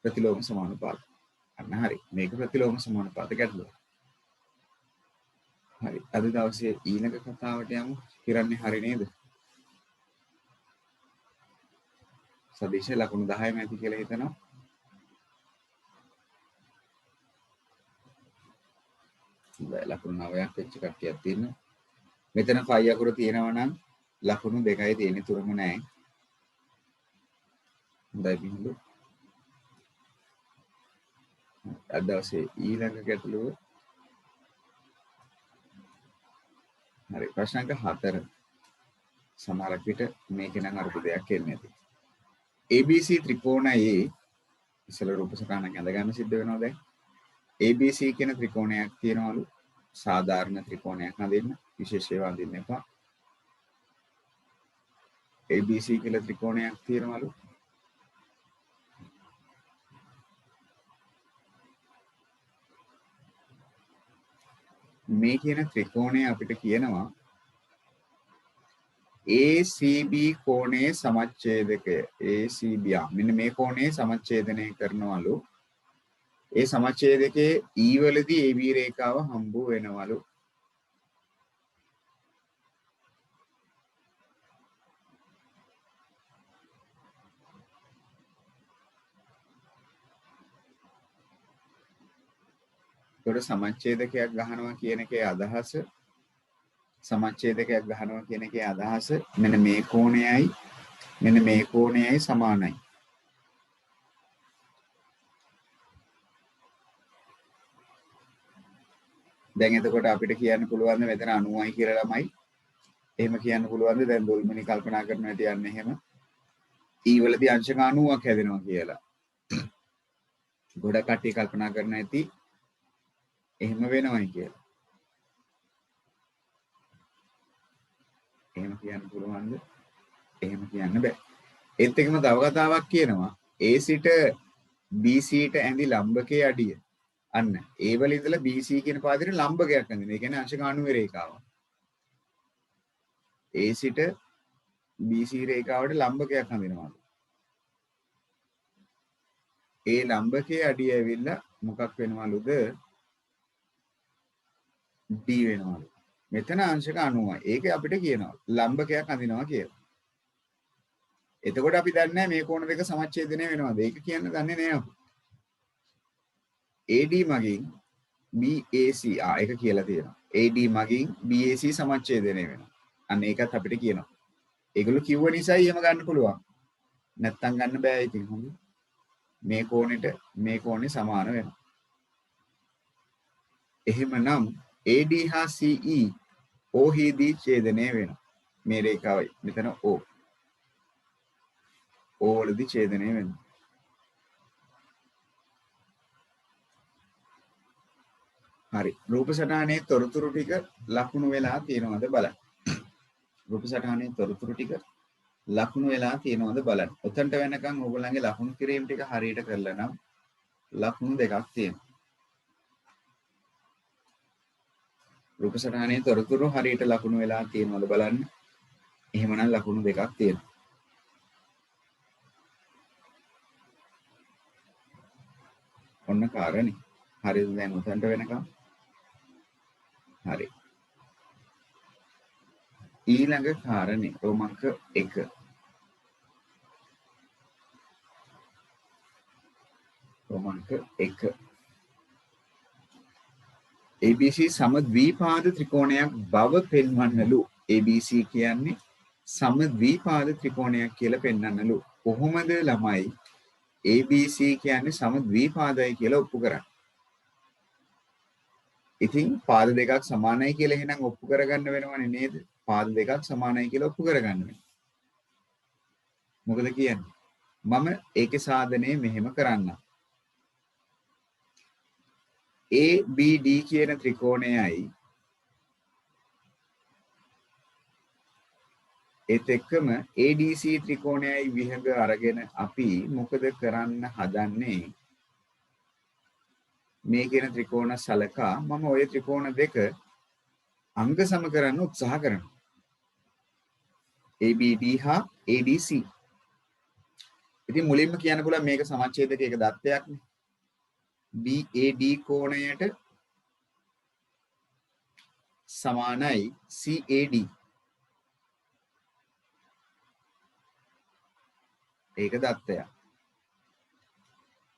ප්‍රතිලෝම සමානුපාත. අන්න හරි. මේක ප්‍රතිලෝම සමානුපාත ගැටලුව. හරි. අද දවසේ ඊළඟ කතාවට යමු. හිරන්නේ හරි නේද? සදීශ ලකුණු 10ම ඇති කියලා හිතනවා. ලකුණු 9ක් වෙච්ච කට්ටියක් තියෙනවා. මෙතන 5 අකුර තියෙනවා නම් ලකුණු 2යි තියෙන්නේ 3ම නැහැ. හොඳයි බින්දු. අද දවසේ ඊළඟ ගැටලුව. හරි. ප්‍රශ්න අංක 4. සමහරක් විට මේක නම් අරුත දෙයක් එන්නේ නැති. ABC ත්‍රිකෝණයේ ඉස්සල රූප සටහනක් ඇඳ ගන්න සිද්ධ වෙනවා දැන්. ABC කියන ත්‍රිකෝණයක් තියෙනවලු. සාධාරණ ත්‍රිකෝණයක් හඳින්න විශේෂ ඒවා හඳින්න එපා. ABC කියලා ත්‍රිකෝණයක් තියෙනවලු. මේ කියන ත්‍රිකෝණය අපිට කියනවා ACB කෝණයේ සමච්ඡේදකය. ACB මෙන්න මේ කෝණයේ සමච්ඡේදනය කරනවලු. ඒ සමච්ඡේදකයේ E වලදී AB රේඛාව හම්බ වෙනවලු. ඒකට සමච්ඡේදකයක් ගහනවා කියන එකේ අදහස මෙන්න මේ කෝණයයි සමානයි. දැන් එතකොට අපිට කියන්න පුළුවන් මෙතන 90යි කියලා ළමයි. එහෙම කියන්න පුළුවන්ද? දැන් දොල්මනි කල්පනා කරනවා ඇති යන්නේ එහෙම. E වලදී අංශක 90ක් හැදෙනවා කියලා. ගොඩක් කට්ටිය කල්පනා කරනවා ඇති එහෙම වෙනවයි කියලා. එහෙම කියන්න පුළුවන්ද? එහෙම කියන්න බෑ. ඒත් එකම තව කතාවක් කියනවා. A සිට B ට ඇඳි ලම්බකයේ අඩිය. අන්න A වල ඉඳලා BC කියන පාදයට ලම්බකයක් අඳින. ඒ කියන්නේ අංශක 90 රේඛාව. A සිට BC රේඛාවට ලම්බකයක් අඳිනවා. ඒ ලම්බකයේ අඩිය ඇවිල්ලා මොකක් වෙනවලුද? D වෙනවලු. මෙතන අංශක 90යි. ඒක අපිට කියනවා ලම්බකයක් අඳිනවා කියලා. එතකොට අපි දන්නේ මේ කෝණ දෙක සමච්ඡේදනය වෙනවද? ඒක කියන්න දන්නේ නැහැ අපි. AD මගින් BAC ඒක කියලා තියෙනවා. AD මගින් BAC සමච්ඡේදනය වෙනවා. අන්න ඒකත් අපිට කියනවා. ඒගොල්ලෝ කිව්ව නිසා එහෙම ගන්න පුළුවන්. නැත්තම් ගන්න බෑ ඉතින් හොඳ. මේ කෝණේ සමාන වෙනවා. එහෙමනම් AD හා CE O හිදී ඡේදනය වෙනවා. මේ රේඛාවයි. මෙතන O. O වලදී ඡේදනය වෙනවා. හරි. රූප සටහනේ තොරතුරු ටික ලකුණු වෙලා තියෙනවද බලන්න. රූප සටහනේ තොරතුරු ටික ලකුණු වෙලා තියෙනවද බලන්න. ඔතනට වෙනකන් ඕගොල්ලන්ගේ ලකුණු කිරීම ටික හරියට කරලා නම් ලකුණු දෙකක් තියෙනවා. රූප සටහනේ තොරතුරු හරියට ලකුණු වෙලා තියෙනවද බලන්න. එහෙමනම් ලකුණු දෙකක් තියෙනවා. ඔන්න කාරණේ. හරිද දැන් උතන්ට වෙනකම්? හරි. ඊළඟ කාරණේ රෝමක 1. රෝමක 1. ABC සමද්විපාද ත්‍රිකෝණයක් බව පෙන්වන්නලු. ABC කියන්නේ සමද්විපාද ත්‍රිකෝණයක් කියලා පෙන්වන්නලු. කොහොමද ළමයි ABC කියන්නේ සමද්විපාදයි කියලා ඔප්පු කරන්නේ? ඉතින් පාද දෙකක් සමානයි කියලා එහෙනම් ඔප්පු කරගන්න වෙනවනේ නේද? පාද දෙකක් සමානයි කියලා ඔප්පු කරගන්න වෙනවා. මොකද කියන්නේ? මම ඒකේ සාධනය මෙහෙම කරන්නම්. ABD කියන ත්‍රිකෝණයයි ඒත් එක්කම ADC ත්‍රිකෝණයයි විහඟ අරගෙන අපි මොකද කරන්න හදන්නේ? මේ කියන ත්‍රිකෝණ සලකා මම ওই ත්‍රිකෝණ දෙක අංග සම කරන්න උත්සාහ කරනවා. ABD හා ADC. ඉතින් මුලින්ම කියන්න පුළුවන් මේක සමච්ඡේදකයක දත්තයක්නේ. BAD කෝණයට සමානයි CAD. ඒක දත්තයක්.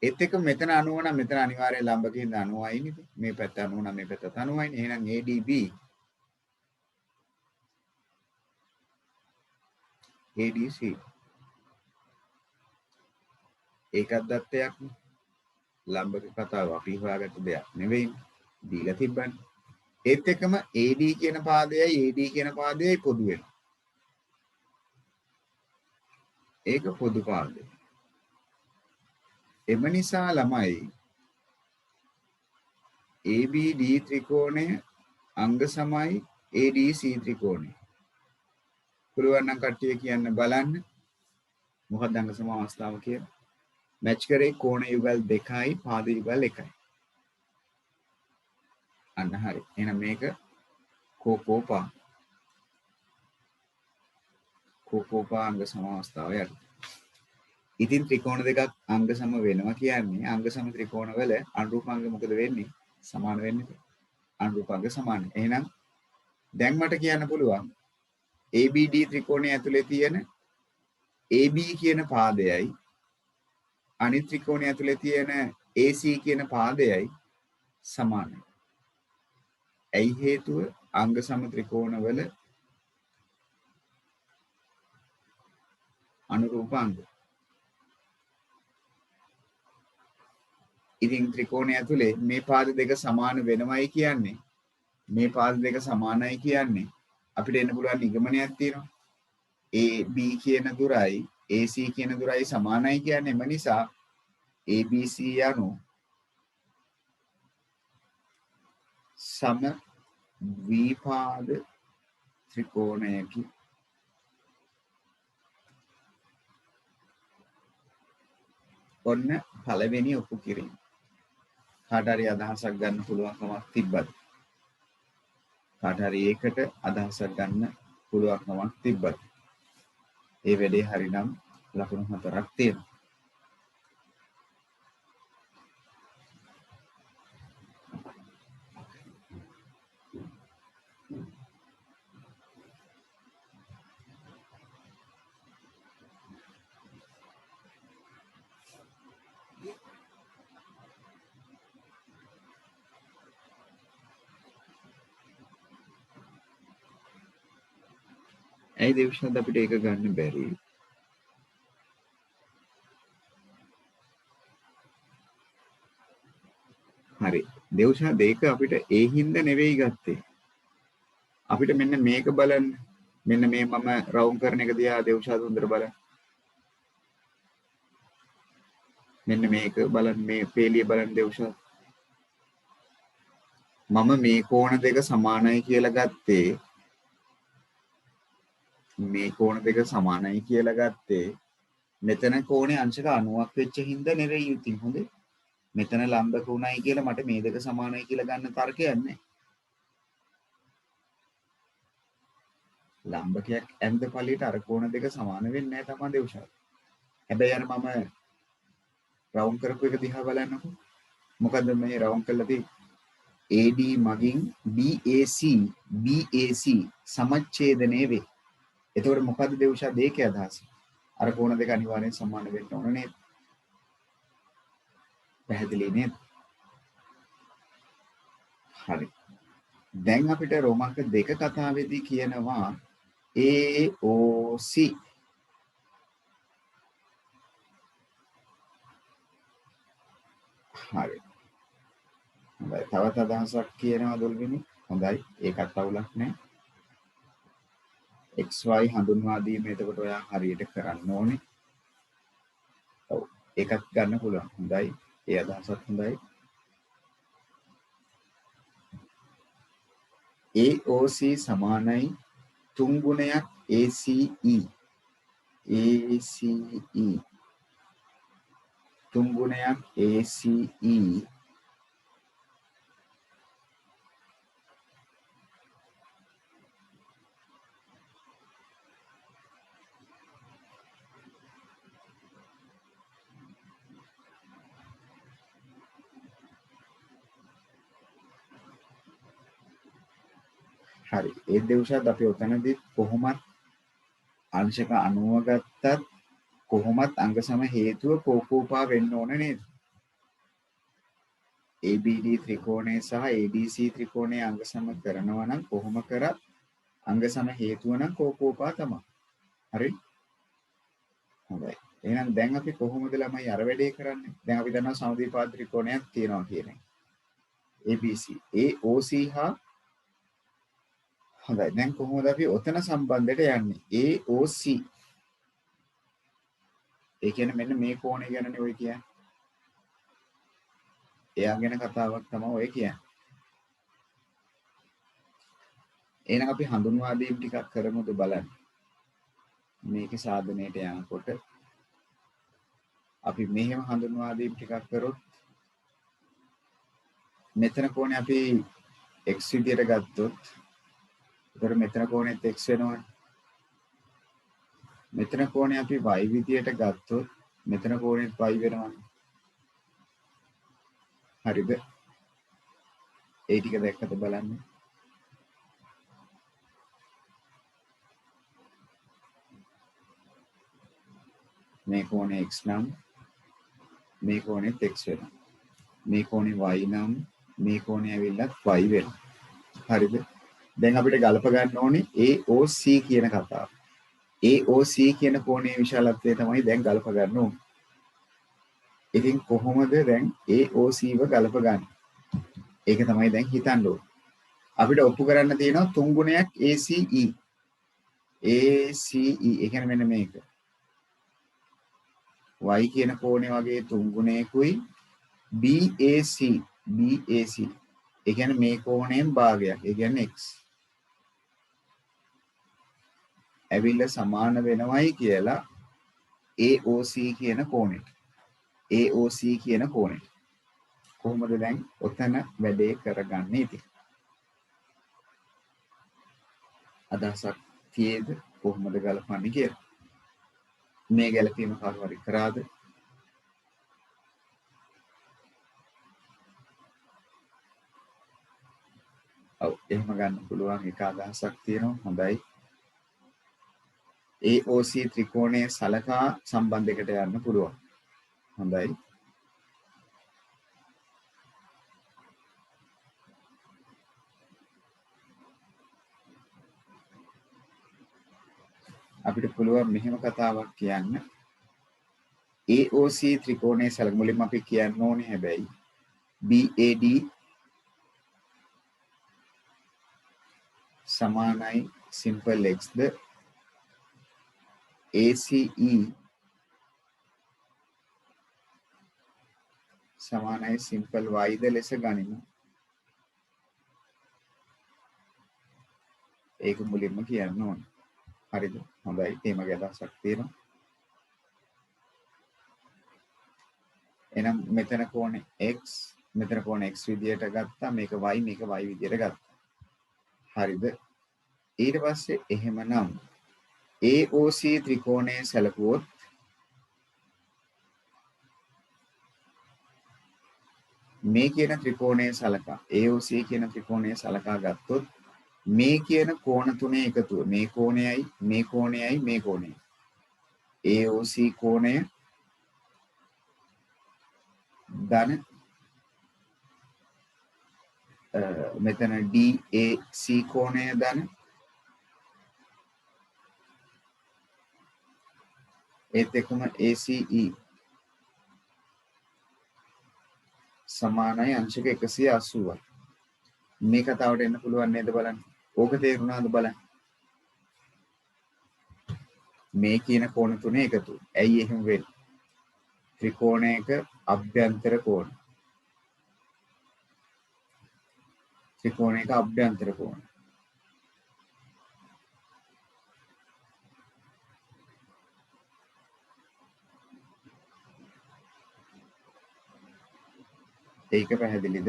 ඒත් එක්ක මෙතන 90 නම් මෙතන අනිවාර්යයෙන් ලම්බකයෙන් 90යි නේද? මේ පැත්ත 90 නම් මේ පැත්ත 90යි. එහෙනම් ADB ADC ඒකත් දත්තයක්නේ. ලම්බක කතාව අපි හොයාගත්ත දෙයක් නෙවෙයි. දීලා තිබ්බන්නේ. ඒත් එක්කම AD කියන පාදයයි AD කියන පාදයයි පොදු වෙනවා. ඒක පොදු පාදය. එම නිසා ළමයි ABD ත්‍රිකෝණය අංග සමයි ADC ත්‍රිකෝණය. පුළුවන් නම් කට්ටිය කියන්න බලන්න. මොකක්ද අංග සම අවස්ථාව කියලා? මැච් කරේ කෝණ යුගල් 2යි පාද යුගල් 1යි. අන්න හරි. එහෙනම් මේක කෝකෝපා අංග සම අවස්ථාව යට. ඉතින් ත්‍රිකෝණ දෙකක් අංග සම වෙනවා කියන්නේ අංග සම ත්‍රිකෝණ වල අනුරූපාංග මොකද වෙන්නේ? සමාන වෙන්නේ. අනුරූපාංග සමාන. එහෙනම් දැන් මට කියන්න පුළුවන් ABD ත්‍රිකෝණය ඇතුලේ තියෙන AB කියන පාදයයි අනිත් ත්‍රිකෝණය ඇතුලේ තියෙන AC කියන පාදයයි සමානයි. ඇයි හේතුව? අංග සම ත්‍රිකෝණ වල අනුරූපාංග. ඉතින් ත්‍රිකෝණය ඇතුලේ මේ පාද දෙක සමාන වෙනවයි කියන්නේ මේ පාද දෙක සමානයි කියන්නේ අපිට එන්න පුළුවන් නිගමනයක් තියෙනවා. AB කියන දුරයි AC කියන දුරයි සමානයි කියන්නේ එම නිසා ABC යනු සම ද්විපාද ත්‍රිකෝණයකි. ඔන්න පළවෙනි ඔප්පු කිරීම. කාට හරි අදහසක් ගන්න පුළුවන්කමක් තිබ්බද? කාට හරි ඒකට අදහසක් ගන්න පුළුවන්කමක් තිබ්බද? ඒ වැඩේ හරිනම් ලකුණු 4ක් තියෙනවා. ඇයි දෙවිෂාද අපිට ඒක ගන්න බැරි? හරි. දෙවිෂාද ඒක අපිට ඒ හින්දා නෙවෙයි ගත්තේ. අපිට මෙන්න මේක බලන්න. මෙන්න මේ මම රවුන්ඩ් කරන එක දිහා දෙවිෂාද හොඳට බලන්න. මෙන්න මේක බලන්න මේ පේලිය බලන්න දෙවිෂාද. මම මේ කෝණ දෙක සමානයි කියලා ගත්තේ මෙතන කෝණේ අංශක 90ක් වෙච්ච හින්දා නෙවෙයි ඉතින් හොඳේ. මෙතන ලම්බක උණයි කියලා මට මේ දෙක සමානයි කියලා ගන්න තර්කයක් නැහැ. ලම්බකයක් ඇඳ පළියට අර කෝණ දෙක සමාන වෙන්නේ නැහැ තමයි දෙවිෂාද. හැබැයි අර මම රවුන්ඩ් කරපු එක දිහා බලන්නකෝ. මොකද මේ රවුන්ඩ් කරලා තියෙන්නේ? AD මගින් BAC සමච්ඡේදනය වේ. එතකොට මොකද්ද දෙවිෂාද ඒකේ අදහස? අර කෝණ දෙක අනිවාර්යෙන් සමාන වෙන්න ඕන නේද? පැහැදිලි නේද? හරි. දැන් අපිට රෝමාංක 2 කතාවේදී කියනවා AOC. හරි. හොඳයි. තවත් අදහසක් කියනවා දොල්විනි. හොඳයි. ඒකත් අවුලක් නැහැ. XY හඳුන්වා දීම එතකොට ඔයා හරියට කරන්න ඕනේ. ඔව්. ඒකත් ගන්න පුළුවන්. හොඳයි. ඒ අදහසත් හොඳයි. AOC සමානයි 3 ගුණයක් ACE. ACE 3 ගුණයක් ACE හරි. ඒ දෙවුෂත් අපි ඔතනදී කොහොමත් අංශක 90 ගත්තත් කොහොමත් අංග සම හේතුව කෝකෝපා වෙන්න ඕන නේද? ABD ත්‍රිකෝණය සහ ABC ත්‍රිකෝණය අංග සම කරනවා නම් කොහොම කරත් අංග සම හේතුව නම් කෝකෝපා තමයි. හරි? හොඳයි. එහෙනම් දැන් අපි කොහොමද ළමයි අර වැඩේ කරන්නේ? දැන් අපි දන්නවා සමද්විපාද ත්‍රිකෝණයක් තියෙනවා කියන එක. ABC AOC හා හොඳයි. දැන් කොහොමද අපි ඔතන සම්බන්ධයට යන්නේ? AOC. ඒ කියන්නේ මෙන්න මේ කෝණය ගැනනේ ඔය කියන්නේ. එයා ගැන කතාවක් තමයි ඔය කියන්නේ. එහෙනම් අපි හඳුන්වා දීම් ටිකක් කරමුද බලන්න. මේකේ සාධනයට යනකොට අපි මෙහෙම හඳුන්වා දීම් ටිකක් කරොත් මෙතන කෝණේ අපි x විදියට ගත්තොත් ඒතර මෙතන කෝණෙත් x වෙනවනේ. මෙතන කෝණේ අපි y විදියට ගත්තොත් මෙතන කෝණෙත් y වෙනවනේ. හරිද? ඒ ටික දැක්කද බලන්න. මේ කෝණේ x නම් මේ කෝණෙත් x වෙනවා. මේ කෝණේ y නම් මේ කෝණේ ඇවිල්ලත් y වෙනවා. හරිද? දැන් අපිට ගලප ගන්න ඕනේ AOC කියන කතාව. AOC කියන කෝණයේ විශාලත්වය තමයි දැන් ගලප ගන්න ඕනේ. ඉතින් කොහොමද දැන් AOC ව ගලප ගන්න? ඒක තමයි දැන් හිතන්න ඕනේ. අපිට ඔප්පු කරන්න තියෙනවා තුන් ගුණයක් ACE. ACE ඒ කියන්නේ මෙන්න මේක. y කියන කෝණේ වගේ තුන් ගුණයකුයි BAC ඒ කියන්නේ මේ කෝණයෙන් භාගයක්. ඒ කියන්නේ x. ඇවිල්ලා සමාන වෙනවයි කියලා AOC කියන කෝණෙට. AOC කියන කෝණෙට. කොහොමද දැන් ඔතන වැඩේ කරගන්නේ ඉතින්? අදහසක් තියේද කොහොමද ගලපන්නේ කියලා? මේ ගැලපීම කවුරු හරි කරාද? ඔව් එහෙම ගන්න පුළුවන් එක අදහසක් තියෙනවා. හොඳයි. AOC ත්‍රිකෝණයේ සලකා සම්බන්ධයකට යන්න පුළුවන්. හොඳයි. අපිට පුළුවන් මෙහෙම කතාවක් කියන්න. AOC ත්‍රිකෝණයේ සලක මුලින්ම අපි කියන්න ඕනේ හැබැයි BAD සමානයි simple x ද ACE සමානයි simple y ද ලෙස ගනිමු. ඒක මුලින්ම කියන්න ඕනේ. හරිද? හොඳයි. ඒ මගේ අදහසක් තියෙනවා. එහෙනම් මෙතන කෝණේ x මෙතන කෝණේ x විදියට ගත්තා. මේක y මේක y විදියට ගත්තා. හරිද? ඊට පස්සේ එහෙමනම් AOC ත්‍රිකෝණයේ සැලකුවොත් මේ කියන ත්‍රිකෝණයේ සලකා AOC කියන ත්‍රිකෝණයේ සලකා ගත්තොත් මේ කියන කෝණ තුනේ එකතුව මේ කෝණයයි මේ කෝණයයි මේ කෝණයයි AOC කෝණය ධන මෙතන DAC කෝණය ධන ඒත් එක්කම ACE සමානයි අංශක 180යි. මේ කතාවට එන්න පුළුවන් නේද බලන්න. ඕක තේරුණාද බලන්න. මේ කියන කෝණ තුනේ එකතු. ඇයි එහෙම වෙන්නේ? ත්‍රිකෝණයක අභ්‍යන්තර කෝණ. ත්‍රිකෝණයක අභ්‍යන්තර කෝණ. ඒක පැහැදිලිද?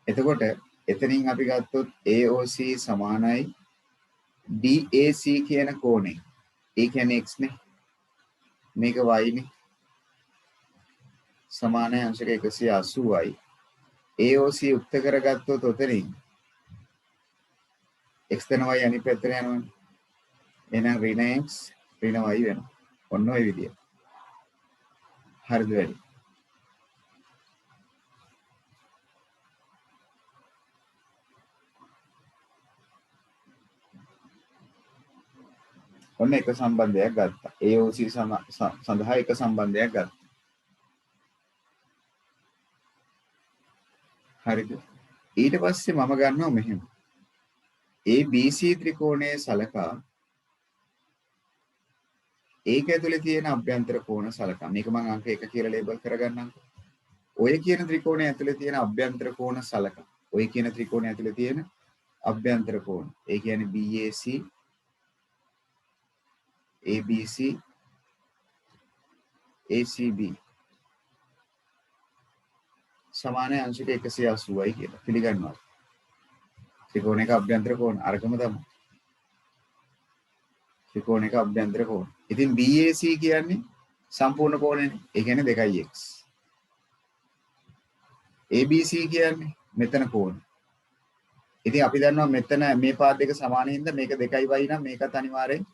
එතකොට එතනින් අපි ගත්තොත් AOC සමානයි DAC කියන කෝණය. ඒ කියන්නේ x නේ. මේක y නේ. සමානයි අංශක 180යි. AOC උක්ත කරගත්තොත් උතරින් x දෙන y අනිත් පැත්තට යනවනේ. එහෙනම් ඍණ x ඍණ y වෙනවා. ඔන්න ඔය විදියට. හරිද වැඩි? ඔන්න එක සම්බන්ධයක් ගත්තා. AOC සඳහා එක සම්බන්ධයක් ගත්තා. හරිද? ඊට පස්සේ මම ගන්නවා මෙහෙම. ABC ත්‍රිකෝණයේ සලකා ඒක ඇතුලේ තියෙන අභ්‍යන්තර කෝණ සලකා. මේක මම අංක 1 කියලා ලේබල් කරගන්නම්කෝ. ඔය කියන ත්‍රිකෝණය ඇතුලේ තියෙන අභ්‍යන්තර කෝණ සලකා. ඔය කියන ත්‍රිකෝණය ඇතුලේ තියෙන අභ්‍යන්තර කෝණ. ඒ කියන්නේ BAC, ABC, ACB සමාන අංශක 180යි කියලා පිළිගන්නවා. ත්‍රිකෝණයක අභ්‍යන්තර කෝණ අරකම තමයි. ත්‍රිකෝණයක අභ්‍යන්තර කෝණ. ඉතින් BAC කියන්නේ සම්පූර්ණ කෝණයනේ. ඒ කියන්නේ 2x. ABC කියන්නේ මෙතන කෝණ. ඉතින් අපි දන්නවා මෙතන මේ පාත් දෙක සමාන හින්දා මේක 2y නම් මේකත් අනිවාර්යෙන්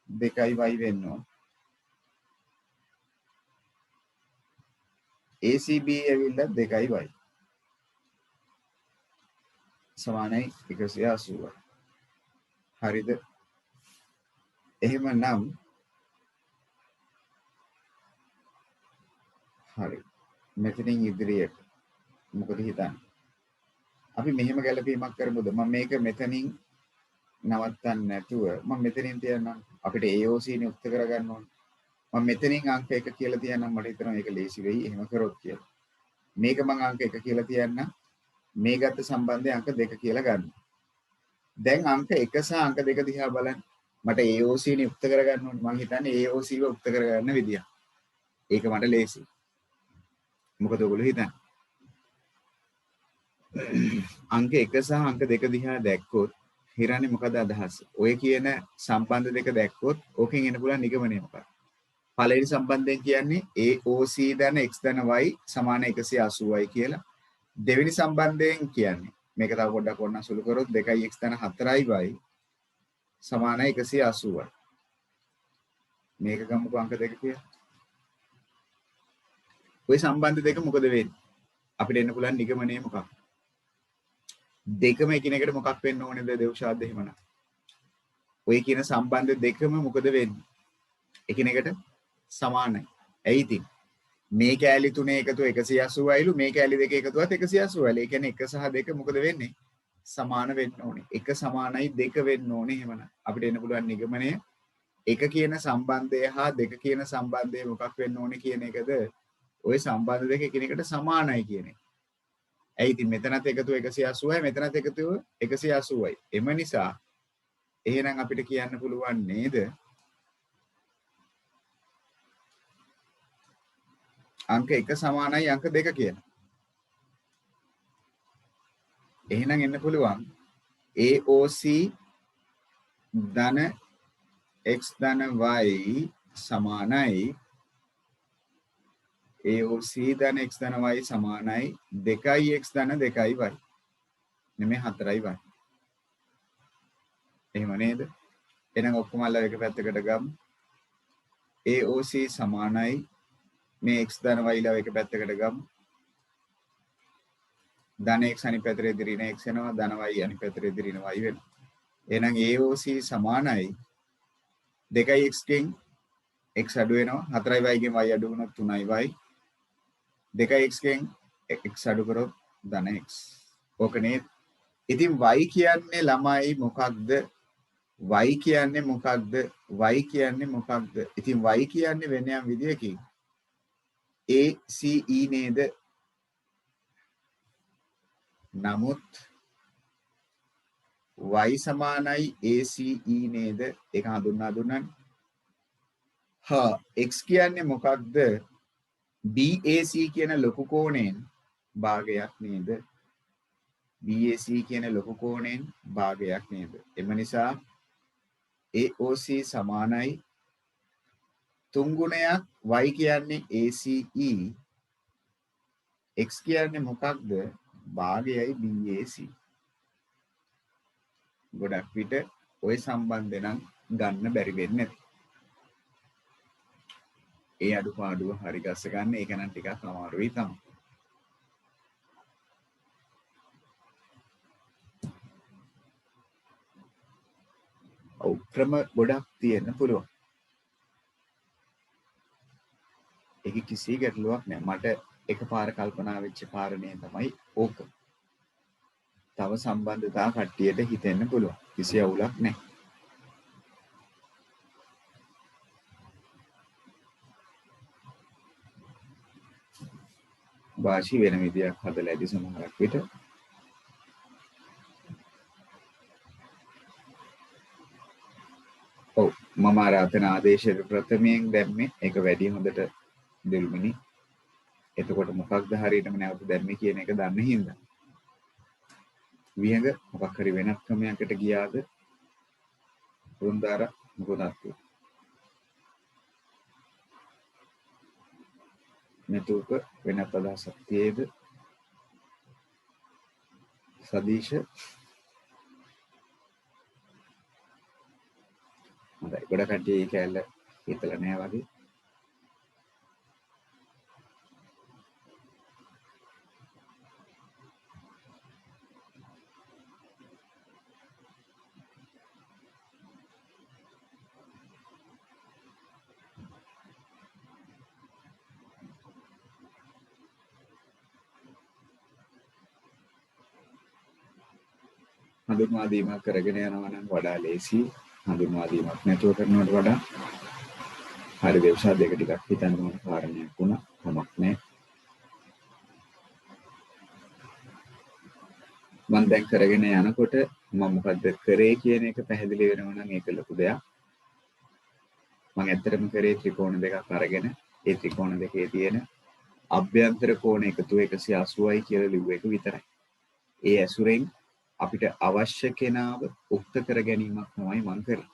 2y වෙන්න ඕන. ACB ඇවිල්ලා 2y සමානයි 180යි. හරිද? එහෙමනම් හරි. මෙතනින් ඉදිරියට මොකද හිතන්නේ? අපි මෙහෙම ගැලපීමක් කරමුද? මම මේක මෙතනින් නවත්තන්න නැතුව මම මෙතනින් තියන්නම්. අපිට AOC නේ උත්තර කරගන්න ඕනේ. මම මෙතනින් අංක 1 කියලා තියන්නම්. මට හිතෙනවා මේක ලේසි වෙයි එහෙම කරොත් කියලා. මේක මම අංක 1 කියලා තියන්නම්. මේ ගත්ත සම්බන්ධය අංක 2 කියලා ගන්න. දැන් අංක 1 සහ අංක 2 දිහා බලන්න. මට AOC නේ උත්තර කරගන්න ඕනේ. මම හිතන්නේ AOC ව උත්තර කරගන්න විදිය. ඒක මට ලේසි. මොකද ඔයගොල්ලෝ හිතන්නේ? අංක 1 සහ අංක 2 දිහා දැක්කොත් හිරන්නේ මොකද අදහස? ඔය කියන සම්බන්ධ දෙක දැක්කොත් ඕකෙන් එන්න පුළුවන් නිගමනය මොකක්ද? පළවෙනි සම්බන්ධයෙන් කියන්නේ AOC ධන x ධන y සමාන 180යි කියලා. දෙවෙනි සම්බන්ධයෙන් කියන්නේ මේක තව පොඩ්ඩක් ඕන සුළු කරොත් 2x ධන 4y සමානයි 180යි. මේක ගමුකෝ අංක 2 කියලා. ওই සම්බන්ධ දෙක මොකද වෙන්නේ? අපිට එන්න පුළුවන් නිගමනය මොකක්ද? දෙකම එකිනෙකට මොකක් වෙන්න ඕනේද දේවශාද්ද එහෙමනම්? ඔය කියන සම්බන්ධ දෙකම මොකද වෙන්නේ? එකිනෙකට සමානයි. ඇයි ඉතින්? මේ කෑලි තුනේ එකතු 180යිලු මේ කෑලි දෙක එකතුවත් 180යිලු. ඒ කියන්නේ 1 සහ 2 මොකද වෙන්නේ? සමාන වෙන්න ඕනේ. 1 සමානයි 2 වෙන්න ඕනේ එහෙමනම්. අපිට එන්න පුළුවන් නිගමනය 1 කියන සම්බන්ධය හා 2 කියන සම්බන්ධය මොකක් වෙන්න ඕනේ කියන එකද? ওই සම්බන්ධ දෙක එකිනෙකට සමානයි කියන එක. ඇයි ඉතින් මෙතනත් එකතු 180යි මෙතනත් එකතු 180යි. එම නිසා එහෙනම් අපිට කියන්න පුළුවන් නේද? අංක 1 සමානයි අංක 2 කියන. එහෙනම් එන්න පුළුවන් AOC ධන x ධන y සමානයි AOC ධන x ධන y සමානයි 2x ධන 2y. නෙමෙයි 4y. එහෙම නේද? එහෙනම් ඔක්කොම අල්ලලා එක පැත්තකට ගමු. AOC සමානයි මේ x ධන y ලා එක පැත්තකට ගමු. ධන x අනිත් පැත්තට ඉදිරින x වෙනවා ධන y අනිත් පැත්තට ඉදිරින y වෙනවා. එහෙනම් AOC සමානයි 2x කින් x අඩු වෙනවා 4y ගෙන් y අඩු වුණොත් 3y 2x කින් x අඩු කරොත් ධන x. ඕක නේද? ඉතින් y කියන්නේ ළමයි මොකක්ද? y කියන්නේ මොකක්ද? y කියන්නේ මොකක්ද? ඉතින් y කියන්නේ වෙන යම් විදියකින් ACE නේද? නමුත් y සමානයි ACE නේද? ඒක හඳුන්වා දුන්නනේ. හා x කියන්නේ මොකක්ද? BAC කියන ලොකු කෝණයෙන් භාගයක් නේද? BAC කියන ලොකු කෝණයෙන් භාගයක් නේද? එම නිසා AOC සමානයි 3 ගුණයක් y කියන්නේ ACE x කියන්නේ මොකක්ද? භාගයයි BAC. ගොඩක් විට ওই සම්බන්ධය නම් ගන්න බැරි වෙන්නේ නැති. ඒ අඩුපාඩුව හරි ගස්ස ගන්න ඒක නම් ටිකක් අමාරුයි තමයි. ඔව් ක්‍රම ගොඩක් තියෙන්න පුළුවන්. ඒක කිසි ගැටලුවක් නැහැ. මට එකපාර කල්පනා වෙච්ච කාරණේ තමයි ඕක. තව සම්බන්ධතා කට්ටියට හිතෙන්න පුළුවන්. කිසි අවුලක් නැහැ. වාසි වෙන විදියක් හදලා ඇති සමහරක් විට. ඔව් මම අර අතන ආදේශයට ප්‍රථමයෙන් දැම්මේ ඒක වැඩි හොඳට දෙල්මිනි. එතකොට මොකක්ද හරියටම නැවත දැම්මේ කියන එක දන්න හින්දා. විහඟ මොකක් හරි වෙනත් ක්‍රමයකට ගියාද වුන්දාර මොකදත් මෙතුක වෙනත් අදහසක් තියේද සදීෂ හොඳයි ගොඩ කට්ටිය ඒ කැලල හිතලා නැහැ වගේ. හඳුන්වා දීමක් කරගෙන යනවා නම් වඩා ලේසි. හඳුන්වා දීමක් නැතුව කරනවට වඩා හරි දේශා දෙක ටිකක් හිතන්න ඕන කාරණයක් වුණා. කමක් නැහැ. මම දැන් කරගෙන යනකොට මම මොකද්ද කරේ කියන එක පැහැදිලි වෙනවා නම් ඒක ලොකු දෙයක්. මම ඇත්තටම කරේ ත්‍රිකෝණ දෙකක් අරගෙන ඒ ත්‍රිකෝණ දෙකේ තියෙන අභ්‍යන්තර කෝණ එකතු 180යි කියලා ලිව්ව එක විතරයි. ඒ ඇසුරෙන් අපිට අවශ්‍ය කෙනාව උක්ත කර ගැනීමක් තමයි මම කරේ.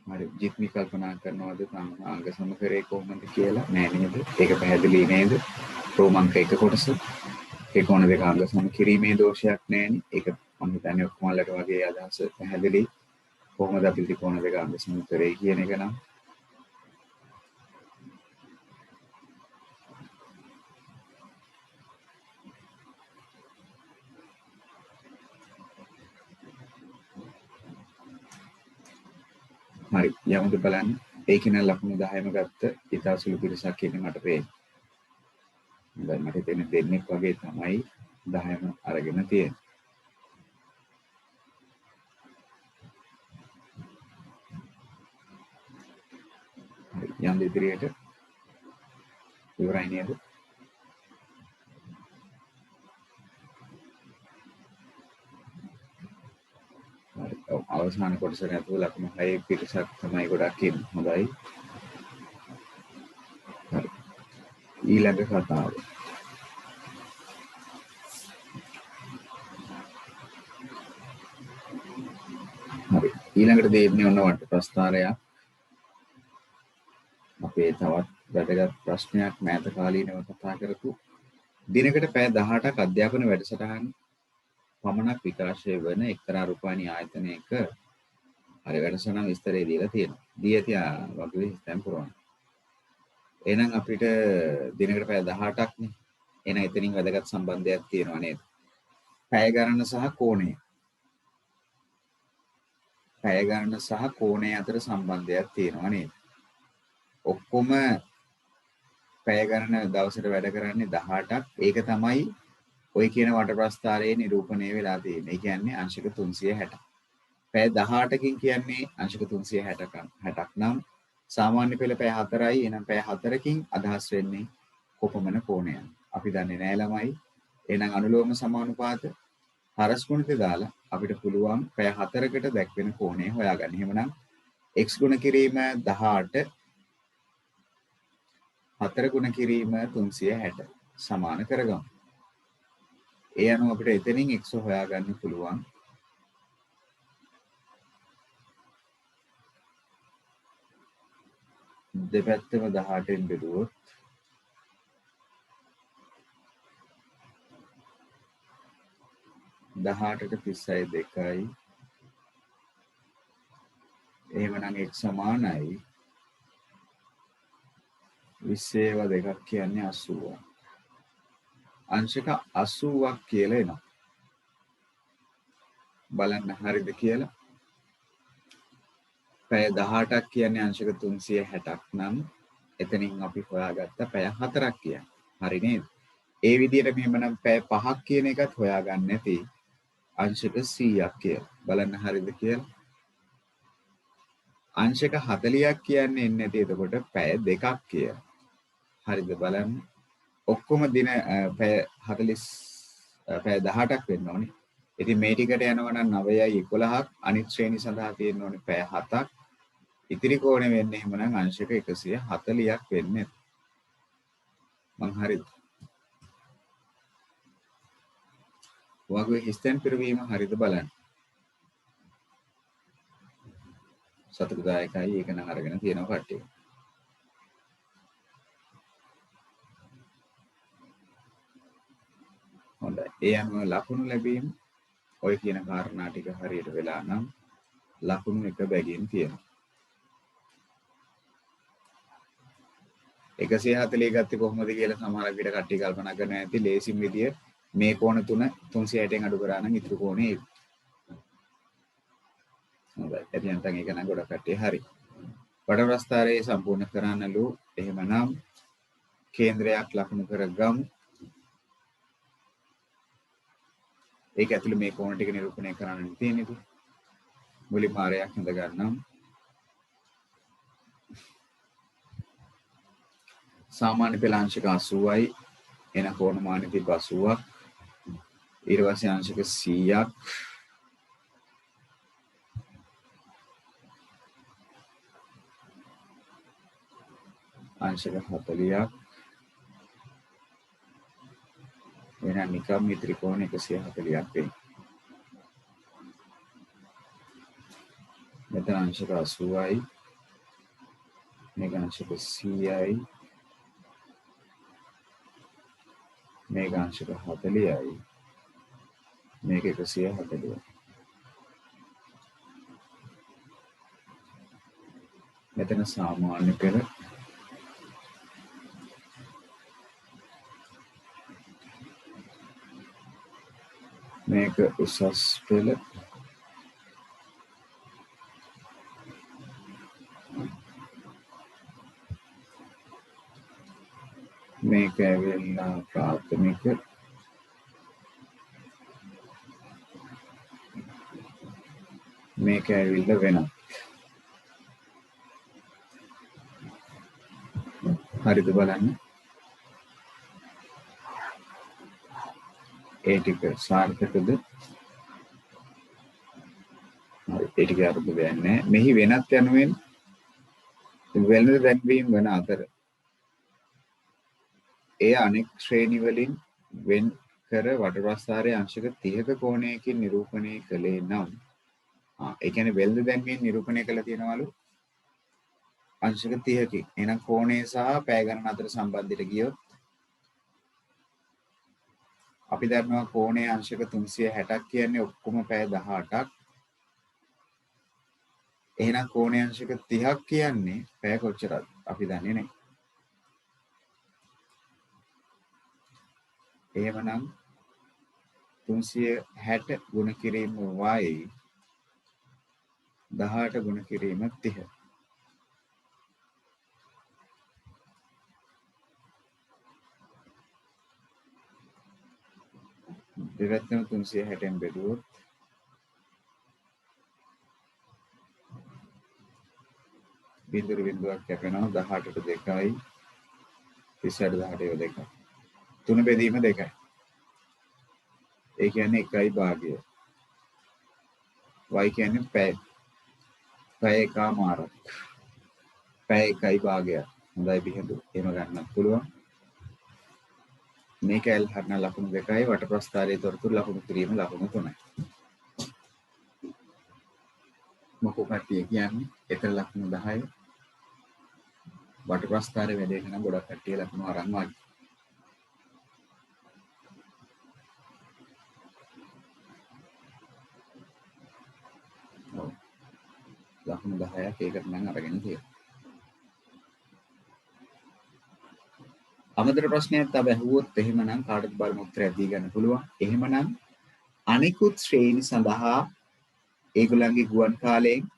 හරි ජිත්මි කල්පනා කරනවාද අංග සමකරේ කොහොමද කියලා නෑ නේද? ඒක පැහැදිලි නේද? රෝමංක එක කොටස ත්‍රිකෝණ දෙක අංග සම කිරීමේ දෝෂයක් නෑනේ. ඒක මම හිතන්නේ ඔක්කොමලට වගේ අදහස පැහැදිලි. කොහොමද අපි ත්‍රිකෝණ දෙක අංග සම කරේ කියන එක නම් හරි යමුද බලන්න. ඒකේ නම් ලකුණු 10ම ගත්ත ඉතාසුළු පිරිසක් ඉන්නේ මට පේන්නේ. දැන් මට හිතෙන්නේ දෙන්නෙක් වගේ තමයි 10ම අරගෙන තියෙන්නේ. හරි යම් ඉදිරියට ඉවරයි නේද? අවසාන කොටස නැතුව ලකුණු 6 පිරිසක් තමයි ගොඩක් ඉන්නේ. හොඳයි. හරි. ඊළඟ කතාව. හරි. ඊළඟට දෙන්නේ ඔන්න වට ප්‍රස්තාරයක්. අපේ තවත් වැදගත් ප්‍රශ්නයක් මෑත කාලීනව කතා කරපු දිනකට පැය 18ක් අධ්‍යාපන වැඩසටහන් පමණක් විකාශය වන එක්තරා රූපවාහිනී ආයතනයක හරි වැඩසටහන විස්තරය දීලා තියෙනවා. දී ඇති වගේ හිතෙන් පුරවන්න. එහෙනම් අපිට දිනකට පැය 18ක් නේ. එහෙනම් එතනින් වැදගත් සම්බන්ධයක් තියෙනවා නේද? පැය ගණන සහ කෝණය. පැය ගණන සහ කෝණය අතර සම්බන්ධයක් තියෙනවා නේද? ඔක්කොම පැය ගණන දවසට වැඩ කරන්නේ 18ක්. ඒක තමයි ඔය කියන වට ප්‍රස්ථාරයේ නිරූපණය වෙලා තියෙන්නේ. ඒ කියන්නේ අංශක 360. පැය 18කින් කියන්නේ අංශක 360ක් නම් සාමාන්‍ය පෙළ පැය 4යි. එහෙනම් පැය 4කින් අදහස් වෙන්නේ කොපමණ කෝණයක්? අපි දන්නේ නැහැ ළමයි. එහෙනම් අනුලෝම සමානුපාත හරස් ගුණිතය දාලා අපිට පුළුවන් පැය 4කට දැක්වෙන කෝණය හොයාගන්න. එහෙමනම් x ගුණ කිරීම 18 4 ගුණ කිරීම 360 සමාන කරගමු. ඒ අනුව අපිට එතනින් x හොයාගන්න පුළුවන්. දෙපැත්තම 18න් බෙදුවොත් 18ට 36 2යි. එහෙමනම් x සමානයි 20 2ක් කියන්නේ 80ක්. අංශක 80ක් කියලා එනවා. බලන්න හරිද කියලා. පැය 18ක් කියන්නේ අංශක 360ක් නම් එතනින් අපි හොයාගත්ත පැය 4ක් කියන්නේ. හරි නේද? ඒ විදිහට මෙහෙමනම් පැය 5ක් කියන එකත් හොයාගන්න නැති අංශක 100ක් කියලා. බලන්න හරිද කියලා. අංශක 40ක් කියන්නේ එන්නේ නැති එතකොට පැය 2ක් කියලා. හරිද බලන්න. ඔක්කොම දින පැය 18ක් වෙන්න ඕනේ. ඉතින් මේ ටිකට යනවා නම් 9යි 11ක් අනිත් ශ්‍රේණි සඳහා තියෙන්න ඕනේ පැය 7ක්. ඉතිරි කෝණය වෙන්නේ එහෙමනම් අංශක 140ක් වෙන්නේ. මං හරිද? ඔයගොල්ලෝ හිස්තැන් පිරවීම හරිද බලන්න. සතුටුදායකයි ඒක නම් අරගෙන තියෙනවා කට්ටිය. හොඳයි. ඒ අනුව ලකුණු ලැබීම ඔය කියන කාරණා ටික හරියට වෙලා නම් ලකුණු එක බැගින් තියෙනවා. 140 ගත්තේ කොහොමද කියලා සමහර විට කට්ටිය කල්පනා කරන්න ඇති. ලේසිම විදිය මේ කෝණ තුන 360න් අඩු කරා නම් ඉතුරු කෝණය ඒක. හොඳයි. එතන නැත්නම් ඒක නම් ගොඩක් කට්ටිය හරි. වටව්‍රස්ථාරයේ සම්පූර්ණ කරන්නලු එහෙමනම් කේන්ද්‍රයක් ලකුණු කරගමු. ඒක ඇතුළේ මේ කෝණ ටික නිරූපණය කරන්න තියෙන්නේ. මුලින්ම ආරයක් හඳ ගන්නම්. සාමාන්‍ය පෙළ අංශක 80යි. එන කෝණ මානෙ තිබ්බ 80ක්. ඊට පස්සේ අංශක 100ක්. අංශක 40ක්. එහෙනම් නිකම් මේ ත්‍රිකෝණ 140ක් වෙයි. මෙතන අංශක 80යි. මේක අංශක 100යි. මේක අංශක 40යි. මේක 140යි. මෙතන සාමාන්‍ය පෙළ මේක උසස් පෙළ මේක ඇවිල්ලා ප්‍රාථමික මේක ඇවිල්ලා වෙනත්. හරිද බලන්න. ඒ ටික සාර්ථකද? හරි ඒ ටික අරුත් වෙන්නේ. මෙහි වෙනත් යනුවෙන් වෙළඳ දැන්වීම වන අතර ඒ අනෙක් ශ්‍රේණි වලින් වෙන් කර වටව්‍රස්ථාරයේ අංශක 30ක කෝණයකින් නිරූපණය කළේ නම් ඒ කියන්නේ වෙළඳ දැන්වීම නිරූපණය කළ තියෙනවලු අංශක 30කින්. එහෙනම් කෝණය සහ පැය ගණන අතර සම්බන්ධයට ගියොත් අපි දන්නවා කෝණයේ අංශක 360ක් කියන්නේ ඔක්කොම පැය 18ක්. එහෙනම් කෝණයේ අංශක 30ක් කියන්නේ පැය කොච්චරද? අපි දන්නේ නැහැ. එහෙමනම් 360 ගුණ කිරීම y 18 ගුණ කිරීම 30. දෙවැත්තම 360න් බෙදුවොත් බිඳුරු බිඳුවක් කැපෙනවා 18ට 2යි 38 18 2. 3 බෙදීම 2යි. ඒ කියන්නේ 1යි භාගය. y කියන්නේ පැය. පැය එකමාරක්. පැය 1යි භාගයක්. හොඳයි බිඳු. එහෙම ගන්නත් පුළුවන්. මේක L හරන ලකුණු 2යි වට ප්‍රස්ථාරයේ තොරතුරු ලකුණු කිරීම ලකුණු 3යි. මොකෝ කට්ටිය කියන්නේ එතන ලකුණු 10යි. වට ප්‍රස්ථාරයේ වැඩේ කරන ගොඩක් කට්ටිය ලකුණු අරන් වගේ. ලකුණු 10ක් ඒකට නම් අරගෙන තියෙනවා. අමතර ප්‍රශ්නයක් තව ඇහුවොත් එහෙමනම් කාටද බලමු උත්තරයක් දී ගන්න පුළුවන්. එහෙමනම් අනිකුත් ශ්‍රේණි සඳහා ඒගොල්ලන්ගේ ගුවන් කාලයෙන්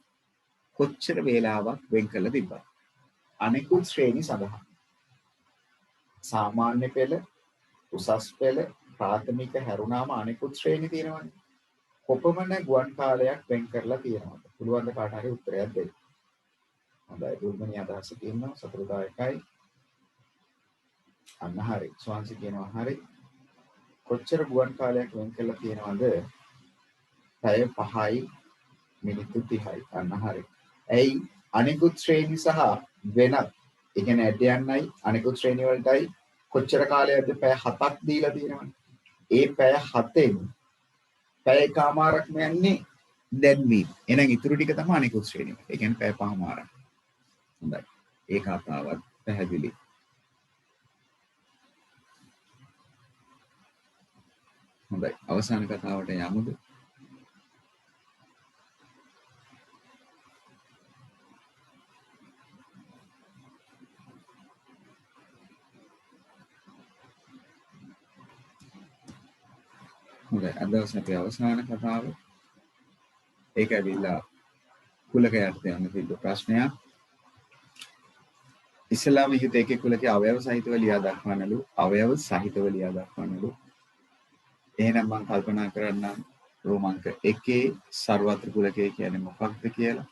කොච්චර වේලාවක් වෙන් කරලා තිබ්බද? අනිකුත් ශ්‍රේණි සඳහා සාමාන්‍ය පෙළ, උසස් පෙළ, ප්‍රාථමික හැරුණාම අනිකුත් ශ්‍රේණි තියෙනවනේ. කොපමණ ගුවන් කාලයක් වෙන් කරලා තියෙනවද? පුළුවන් ද කාට හරි උත්තරයක් දෙන්න. හොඳයි දුර්මනී අදහස තියෙනවා සතුටුදායකයි. අන්න හරි. ස්වාංශි කියනවා හරි. කොච්චර ගුවන් කාලයක් වෙන් කරලා තියෙනවද? පැය 5යි මිනිත්තු 30යි. අන්න හරි. ඇයි අනිකුත් ශ්‍රේණි සහ වෙනත් ඒ කියන්නේ ඇඩ යන්නයි අනිකුත් ශ්‍රේණි වලටයි කොච්චර කාලයක්ද පැය 7ක් දීලා තියෙනවනේ. ඒ පැය 7ෙන් පැය එකමාරක් යන්නේ දැන්වීම. එහෙනම් ඉතුරු ටික තමයි අනිකුත් ශ්‍රේණිය. ඒ කියන්නේ පැය 5මාරක්. හොඳයි. ඒ කතාවත් පැහැදිලි. හොඳයි. අවසාන කතාවට යමුද? හොඳයි. අද දවසේ අපේ අවසාන කතාව. ඒක ඇවිල්ලා කුලකයට යන තිබ්බ ප්‍රශ්නයක්. ඉස්ලාම යුත එකේ කුලකයේ අවයව සහිතව ලියා දක්වන්නලු. අවයව සහිතව ලියා දක්වන්නලු. එහෙනම් මම කල්පනා කරන්නම් රෝමාංක 1 සර්වත්‍ර කුලකය කියන්නේ මොකක්ද කියලා.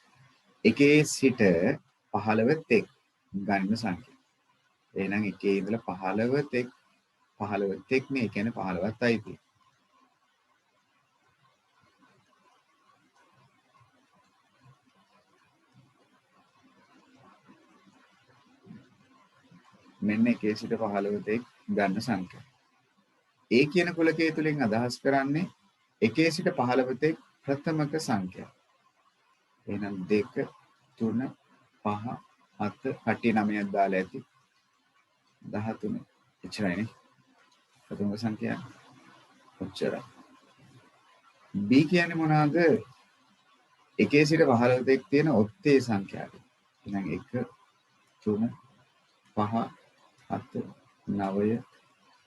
1 සිට 15 තෙක් ගණන සංඛ්‍යා. එහෙනම් 1 ඉඳලා 15 තෙක් 15 තෙක් නේ කියන්නේ 15ත් අයිති. මෙන්න 1 සිට 15 තෙක් ගන්න සංඛ්‍යා. ඒ කියන කුලකයේ තුලින් අදහස් කරන්නේ 1 සිට 15 තෙක් ප්‍රථමක සංඛ්‍යා. එහෙනම් 2 3 5 7 කට්ටිය 9ක් දාලා ඇති 13 එච්චරයිනේ ප්‍රථමක සංඛ්‍යා ඔච්චරයි. B කියන්නේ මොනවාද? 1 සිට 15 තෙක් තියෙන ඔත්තේ සංඛ්‍යාව. එහෙනම් 1 3 5 7 9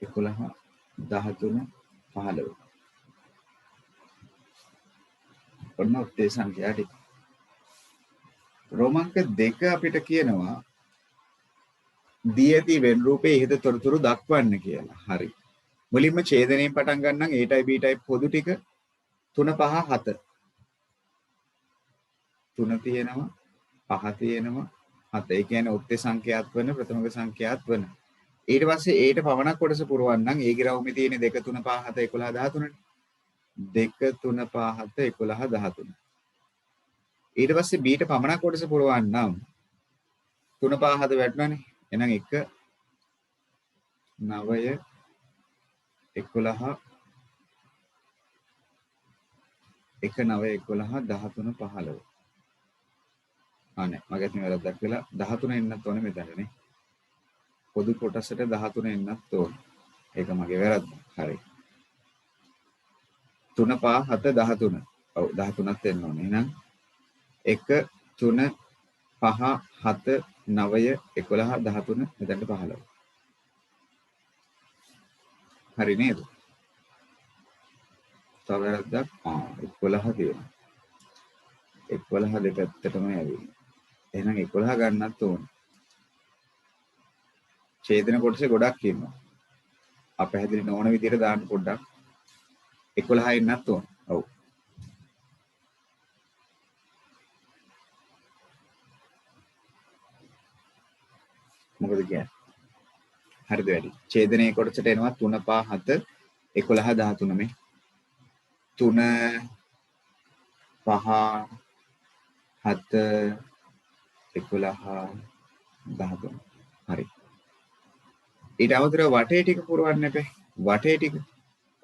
11 13 15 ඔන්න ඔත්තේ සංඛ්‍යා ටික. රෝමාංක 2 අපිට කියනවා දී ඇති වෙන් රූපේ ඉහත තොරතුරු දක්වන්න කියලා. හරි. මුලින්ම ඡේදනයෙන් පටන් ගන්නම් A type B type පොදු ටික 3 5 7. 3 තියෙනවා 5 තියෙනවා 7. ඒ කියන්නේ ඔත්තේ සංඛ්‍යාත් වෙන ප්‍රථමක සංඛ්‍යාත් වෙන. ඊට පස්සේ Aට පවණක් කොටස පුරවන්නම් Aගේ රවුමේ තියෙන 2 3 5 7 11 13 නේ. 2 3 5 7 11 13. ඊට පස්සේ Bට පමණක් කොටස පුරවන්නම් 3 5 7 වැටුණානේ. එහෙනම් 1 9 11 1 9 11 13 15. අනේ මගේ අතින් වැරද්දක් වෙලා 13 එන්නත් ඕනේ මෙතනනේ. පොදු කොටසට 13 එන්නත් ඕනේ. ඒක මගේ වැරද්ද. හරි. 3 5 7 13. ඔව් 13ත් එන්න ඕනේ. එහෙනම් 1 3 5 7 9 11 13 මෙතනට 15. හරි නේද? තව වැරද්දක් 11 තියෙනවා. 11 දෙපැත්තටම ඇවිල්ලා. එහෙනම් 11 ගන්නත් ඕනේ. ඡේදන කොටසේ ගොඩක් ඉන්නවා. අපැහැදිලි නොවන විදිහට දාන්න පොඩ්ඩක්. 11 එන්නත් ඕනේ. ඔව්. මොකද කියන්නේ? හරිද වැඩි. ඡේදනයේ කොටසට එනවා 3 5 7 11 13 මේ 3 5 7 11 13. හරි. ඊට අමතරව වටේ ටික පුරවන්න එපේ. වටේ ටික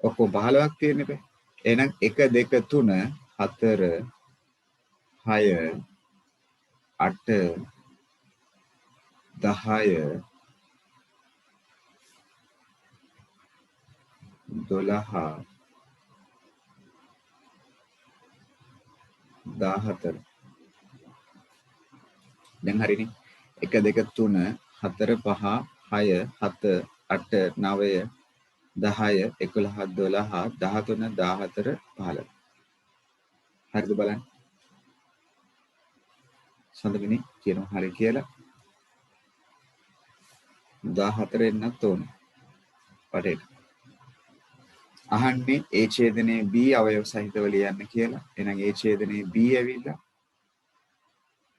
ඔක්කොම 15ක් තියෙන්න එපේ. එහෙනම් 1 2 3 4 6 8 10 12 14. දැන් හරිනේ. 1 2 3 4 5 6 7 8 9 10 11 12 13 14 15. හරිද බලන්න. සඳමිනි කියනවා හරි කියලා. 14 එන්නත් ඕනේ. වටේට. අහන්නේ ඒ ඡේදනයේ B අවයව සහිතව ලියන්න කියලා. එහෙනම් ඒ ඡේදනයේ B ඇවිල්ලා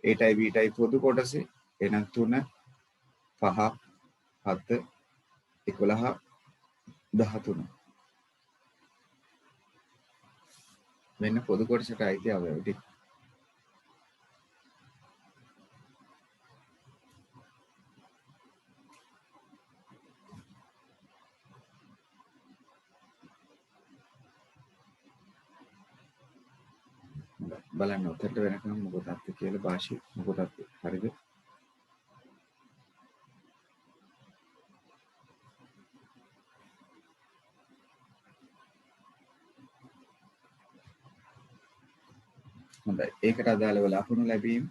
ඒටයි බීටයි පොදු කොටසේ එහෙනම් 3 5 7 11 13 මෙන්න පොදු කොටසට අයිති අවයව ටික. බලන්න උතරට වෙනකම් මොකක්ද කියලා භාෂි මොකක්ද හරිද? හොඳයි. ඒකට අදාළව ලකුණු ලැබීම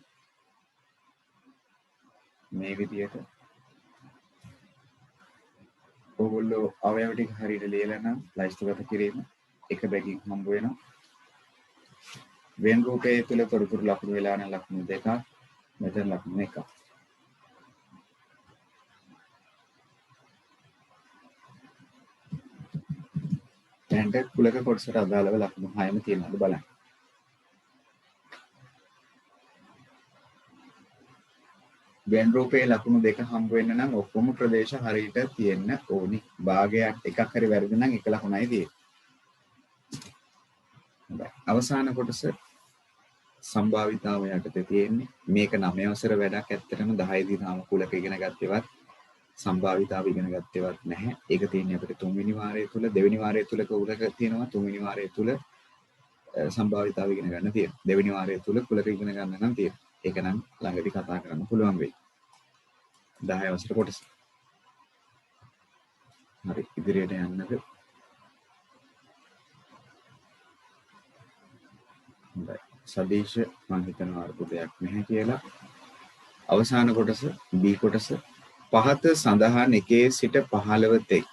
මේ විදියට ඕගොල්ලෝ අවයව ටික හරියට ලියලා නම් ලයිස්තුගත කිරීම එක බැගින් හම්බ වෙනවා. වෙන රූපයේ තුල තොරතුරු ලකුණු වෙලා නම් ලකුණු දෙකක්, මෙතන ලකුණු එකක්. දැන් කුලක කොටසට අදාළව ලකුණු 6ම තියෙනවද බලන්න. වෙන රූපයේ ලකුණු දෙක හම්බ වෙන්න නම් ඔක්කොම ප්‍රදේශ හරියට තියෙන්න ඕනි. භාගයක් එකක් හරි වැරදි නම් එක ලකුණයි තියෙන්නේ. අවසාන කොටස සම්භාවිතාව යටතේ තියෙන්නේ. මේක 9 වසර වැඩක් ඇත්තටම 10 දී තාම කුලක ඉගෙන ගත්තේවත් සම්භාවිතාව ඉගෙන ගත්තේවත් නැහැ. ඒක තියෙන්නේ අපිට 3 වෙනි වාරය තුල, 2 වෙනි වාරය තුල කුලක තියෙනවා. 3 වෙනි වාරය තුල සම්භාවිතාව ඉගෙන ගන්න තියෙනවා. 2 වෙනි වාරය තුල කුලක ඉගෙන ගන්න නම් තියෙනවා. ඒක නම් ළඟදී කතා කරන්න පුළුවන් වෙයි. 10 වසර කොටස. හරි ඉදිරියට යන්නද? හොඳයි. සදීශ මම හිතනවා අර්බුදයක් නැහැ කියලා. අවසාන කොටස B කොටස පහත සඳහන් එකේ සිට 15 තෙක්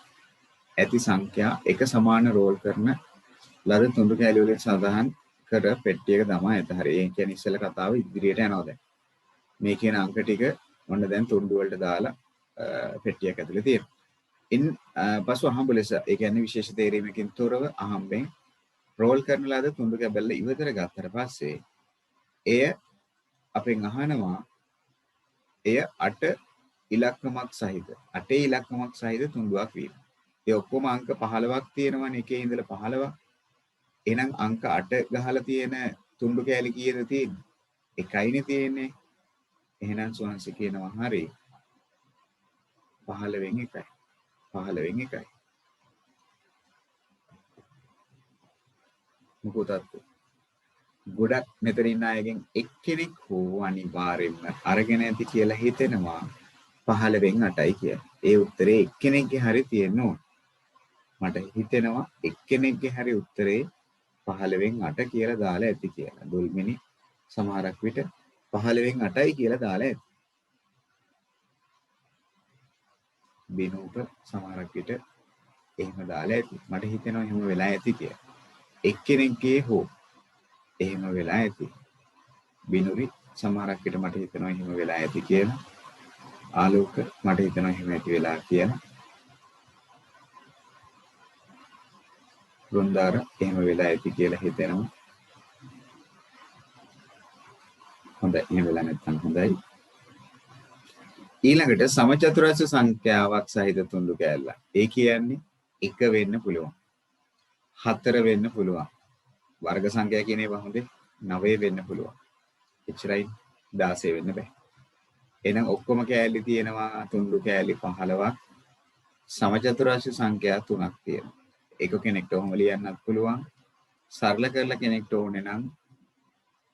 ඇති සංඛ්‍යා එක සමාන රෝල් කරන ලද තුඬු කැලි වලින් සඳහන් කර පෙට්ටියක දමා ඇත. හරි. ඒ කියන්නේ ඉස්සෙල්ලා කතාව ඉදිරියට යනවා දැන්. මේ කියන අංක ටික ඔන්න දැන් තුඬු වලට දාලා පෙට්ටියක් ඇතුලේ තියෙනවා. ඉන් පසු අහඹ ලෙස ඒ කියන්නේ විශේෂ තේරීමකින් තොරව අහම්බෙන් රෝල් කරන ලද තුඬු කැබල්ල ඉවතර ගත්තට පස්සේ එය අපෙන් අහනවා එය 8 ඉලක්කමක් සහිත 8 ඉලක්කමක් සහිත තුඬුවක් වීම. ඒ ඔක්කොම අංක 15ක් තියෙනවනේ එකේ ඉඳලා 15ක්. එහෙනම් අංක 8 ගහලා තියෙන තුඬු කැලි කීයද තියෙන්නේ? එකයිනේ තියෙන්නේ. එහෙනම් සෝහන්සි කියනවා හරි 15 වෙන් එකයි. 15 වෙන් එකයි. මොකද ගොඩක් මෙතන ඉන්න අයගෙන් එක්කෙනෙක් හෝ අනිවාර්යෙන්ම අරගෙන ඇති කියලා හිතෙනවා 15 වෙන් 8යි කියලා. ඒ උත්තරේ එක්කෙනෙක්ගේ හරි තියෙන්න ඕන. මට හිතෙනවා එක්කෙනෙක්ගේ හරි උත්තරේ 15 වෙන් 8 කියලා දාලා ඇති කියලා. දුල්මිනි සමහරක් විට 15 වෙන් 8යි කියලා දාලා ඇති. බිනූප සමහරක් විට එහෙම දාලා ඇති. මට හිතෙනවා එහෙම වෙලා ඇති කියලා. එක්කෙනෙක්ගේ හෝ එහෙම වෙලා ඇති. බිනුරි සමහරක් විට මට හිතෙනවා එහෙම වෙලා ඇති කියලා. ආලෝක මට හිතෙනවා එහෙම ඇති වෙලා කියලා. වෘන්දාර එහෙම වෙලා ඇති කියලා හිතෙනවා. හොඳයි එහෙම වෙලා නැත්නම් හොඳයි. ඊළඟට සමචතුරස්‍ර සංඛ්‍යාවක් සහිත තුන්ඩු කෑල්ල. ඒ කියන්නේ 1 වෙන්න පුළුවන්. 4 වෙන්න පුළුවන්. වර්ග සංඛ්‍යා කියන ඒවා හොඳේ 9 වෙන්න පුළුවන්. එච්චරයි 16 වෙන්න බෑ. එහෙනම් ඔක්කොම කෑලි තියෙනවා තුන්ඩු කෑලි 15ක්. සමචතුරස්‍ර සංඛ්‍යා 3ක් තියෙනවා. ඒක කෙනෙක්ට ඔහොම ලියන්නත් පුළුවන්. සරල කරලා කෙනෙක්ට ඕනේ නම්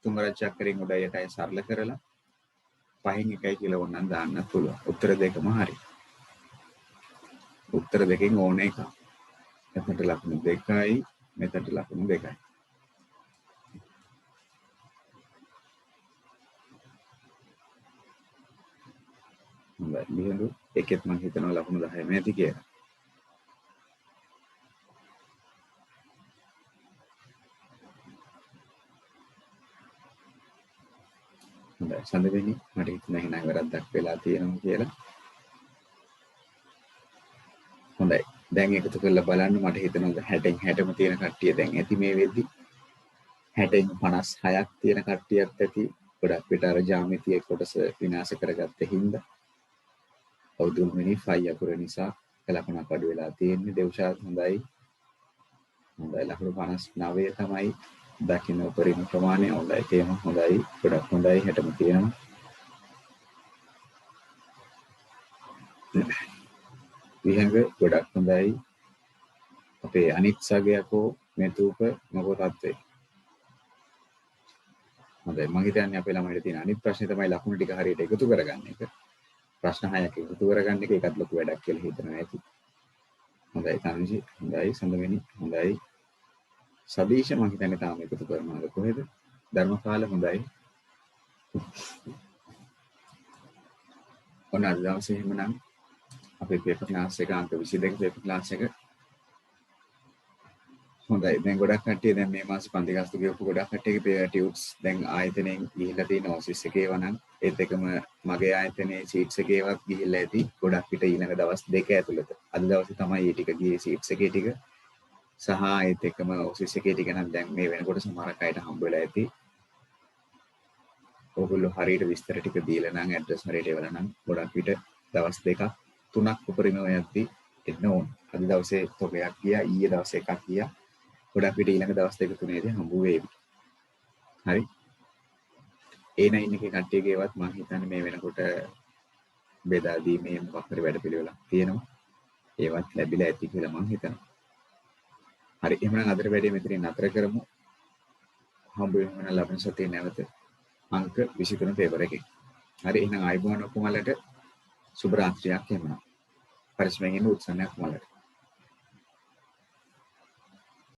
තුංග චක්‍රයෙන් උඩ යටයි සරල කරලා 5න් 1යි කියලා ඕනනම් දාන්නත් පුළුවන්. උත්තර දෙකම හරි. උත්තර දෙකෙන් ඕන එක. එතනට ලකුණු 2යි මෙතනට ලකුණු 2යි. හොඳයි ලියනු එකෙත් මම හිතනවා ලකුණු 10ම ඇති කියලා. හොඳයි සඳවෙනි මට හිතෙනවා එහෙනම් වැරද්දක් වෙලා තියෙනවා කියලා. හොඳයි දැන් එකතු කරලා බලන්න මට හිතෙනවා 60න් 60ම තියෙන කට්ටිය දැන් ඇති මේ වෙද්දි 60න් 56ක් තියෙන කට්ටියත් ඇති. ගොඩක් විට අර ජ්‍යාමිතියේ කොටස විනාශ කරගත්ත හින්දා අවුදුමිනි 5 අකුර නිසා ලකුණක් අඩු වෙලා තියෙන්නේ. දෙව්ෂාත් හොඳයි. හොඳයි ලකුණු 59 තමයි දකින්න උපරිම ප්‍රමාණය. හොඳයි තේම හොඳයි. ගොඩක් හොඳයි 60ම තියෙනවා. විහංග ගොඩක් හොඳයි. අපේ අනිත් සගයකෝ මෙතුප මොකෝ තත්ත්වේ. හොඳයි මම හිතන්නේ අපේ ළමයිට තියෙන අනිත් ප්‍රශ්නේ තමයි ලකුණු ටික හරියට එකතු කරගන්න එක. ප්‍රශ්න 6ක් එකතු කරගන්න එක ඒකත් ලොකු වැඩක් කියලා හිතනවා ඇති. හොඳයි තනුජි හොඳයි සඳවෙනි හොඳයි. සදීෂ මම හිතන්නේ තාම එකතු කරනවාද කොහෙද? ධර්මපාල හොඳයි. ඔන්න අද දවසේ එහෙමනම් අපේ පේපර් ක්ලාස් එක අංක 22 පේපර් ක්ලාස් එක හොඳයි. දැන් ගොඩක් කට්ටිය දැන් මේ මාසේ පන්ති ගාස්තු ගෙවපු ගොඩක් කට්ටියගේ ටියුට්ස් දැන් ආයතනයෙන් ගිහිල්ලා තියෙන ඔෆිස් එකේ වනම් ඒත් එකම මගේ ආයතනයේ සීට්ස් එකේවත් ගිහිල්ලා ඇති. ගොඩක් විට ඊළඟ දවස් දෙක ඇතුළත. අද දවසේ තමයි මේ ටික ගියේ සීට්ස් එකේ ටික. සහ ඒත් එකම ඔෆිස් එකේ ටික නම් දැන් මේ වෙනකොට සමහර අයට හම්බ වෙලා ඇති. ඕගොල්ලෝ හරියට විස්තර ටික දීලා නම් ඇඩ්‍රස් හරියට එවලා නම් ගොඩක් විට දවස් දෙකක් තුනක් උපරිම යද්දී එන්න ඕන. අද දවසේ තොගයක් ගියා, ඊයේ දවසේ එකක් ගියා. ගොඩක් විට ඊළඟ දවස් දෙක තුනේදී හම්බ වේවි. හරි. A9 එකේ කට්ටියගේවත් මම හිතන්නේ මේ වෙනකොට බෙදා දීමේ මොකක් හරි වැඩපිළිවෙලක් තියෙනවා. ඒවත් ලැබිලා ඇති කියලා මම හිතනවා. හරි එහෙනම් අදට වැඩේ මෙතනින් නතර කරමු. හම්බ වෙන ලබන සතියේ නැවත අංක 23 පේපර් එකේ. හරි එහෙනම් ආයිබෝන් ඔක්කොමලට සුබ රාත්‍රියක් එමුනා. පරිස්සමෙන් ඉන්න උත්සන්නයක් මලට.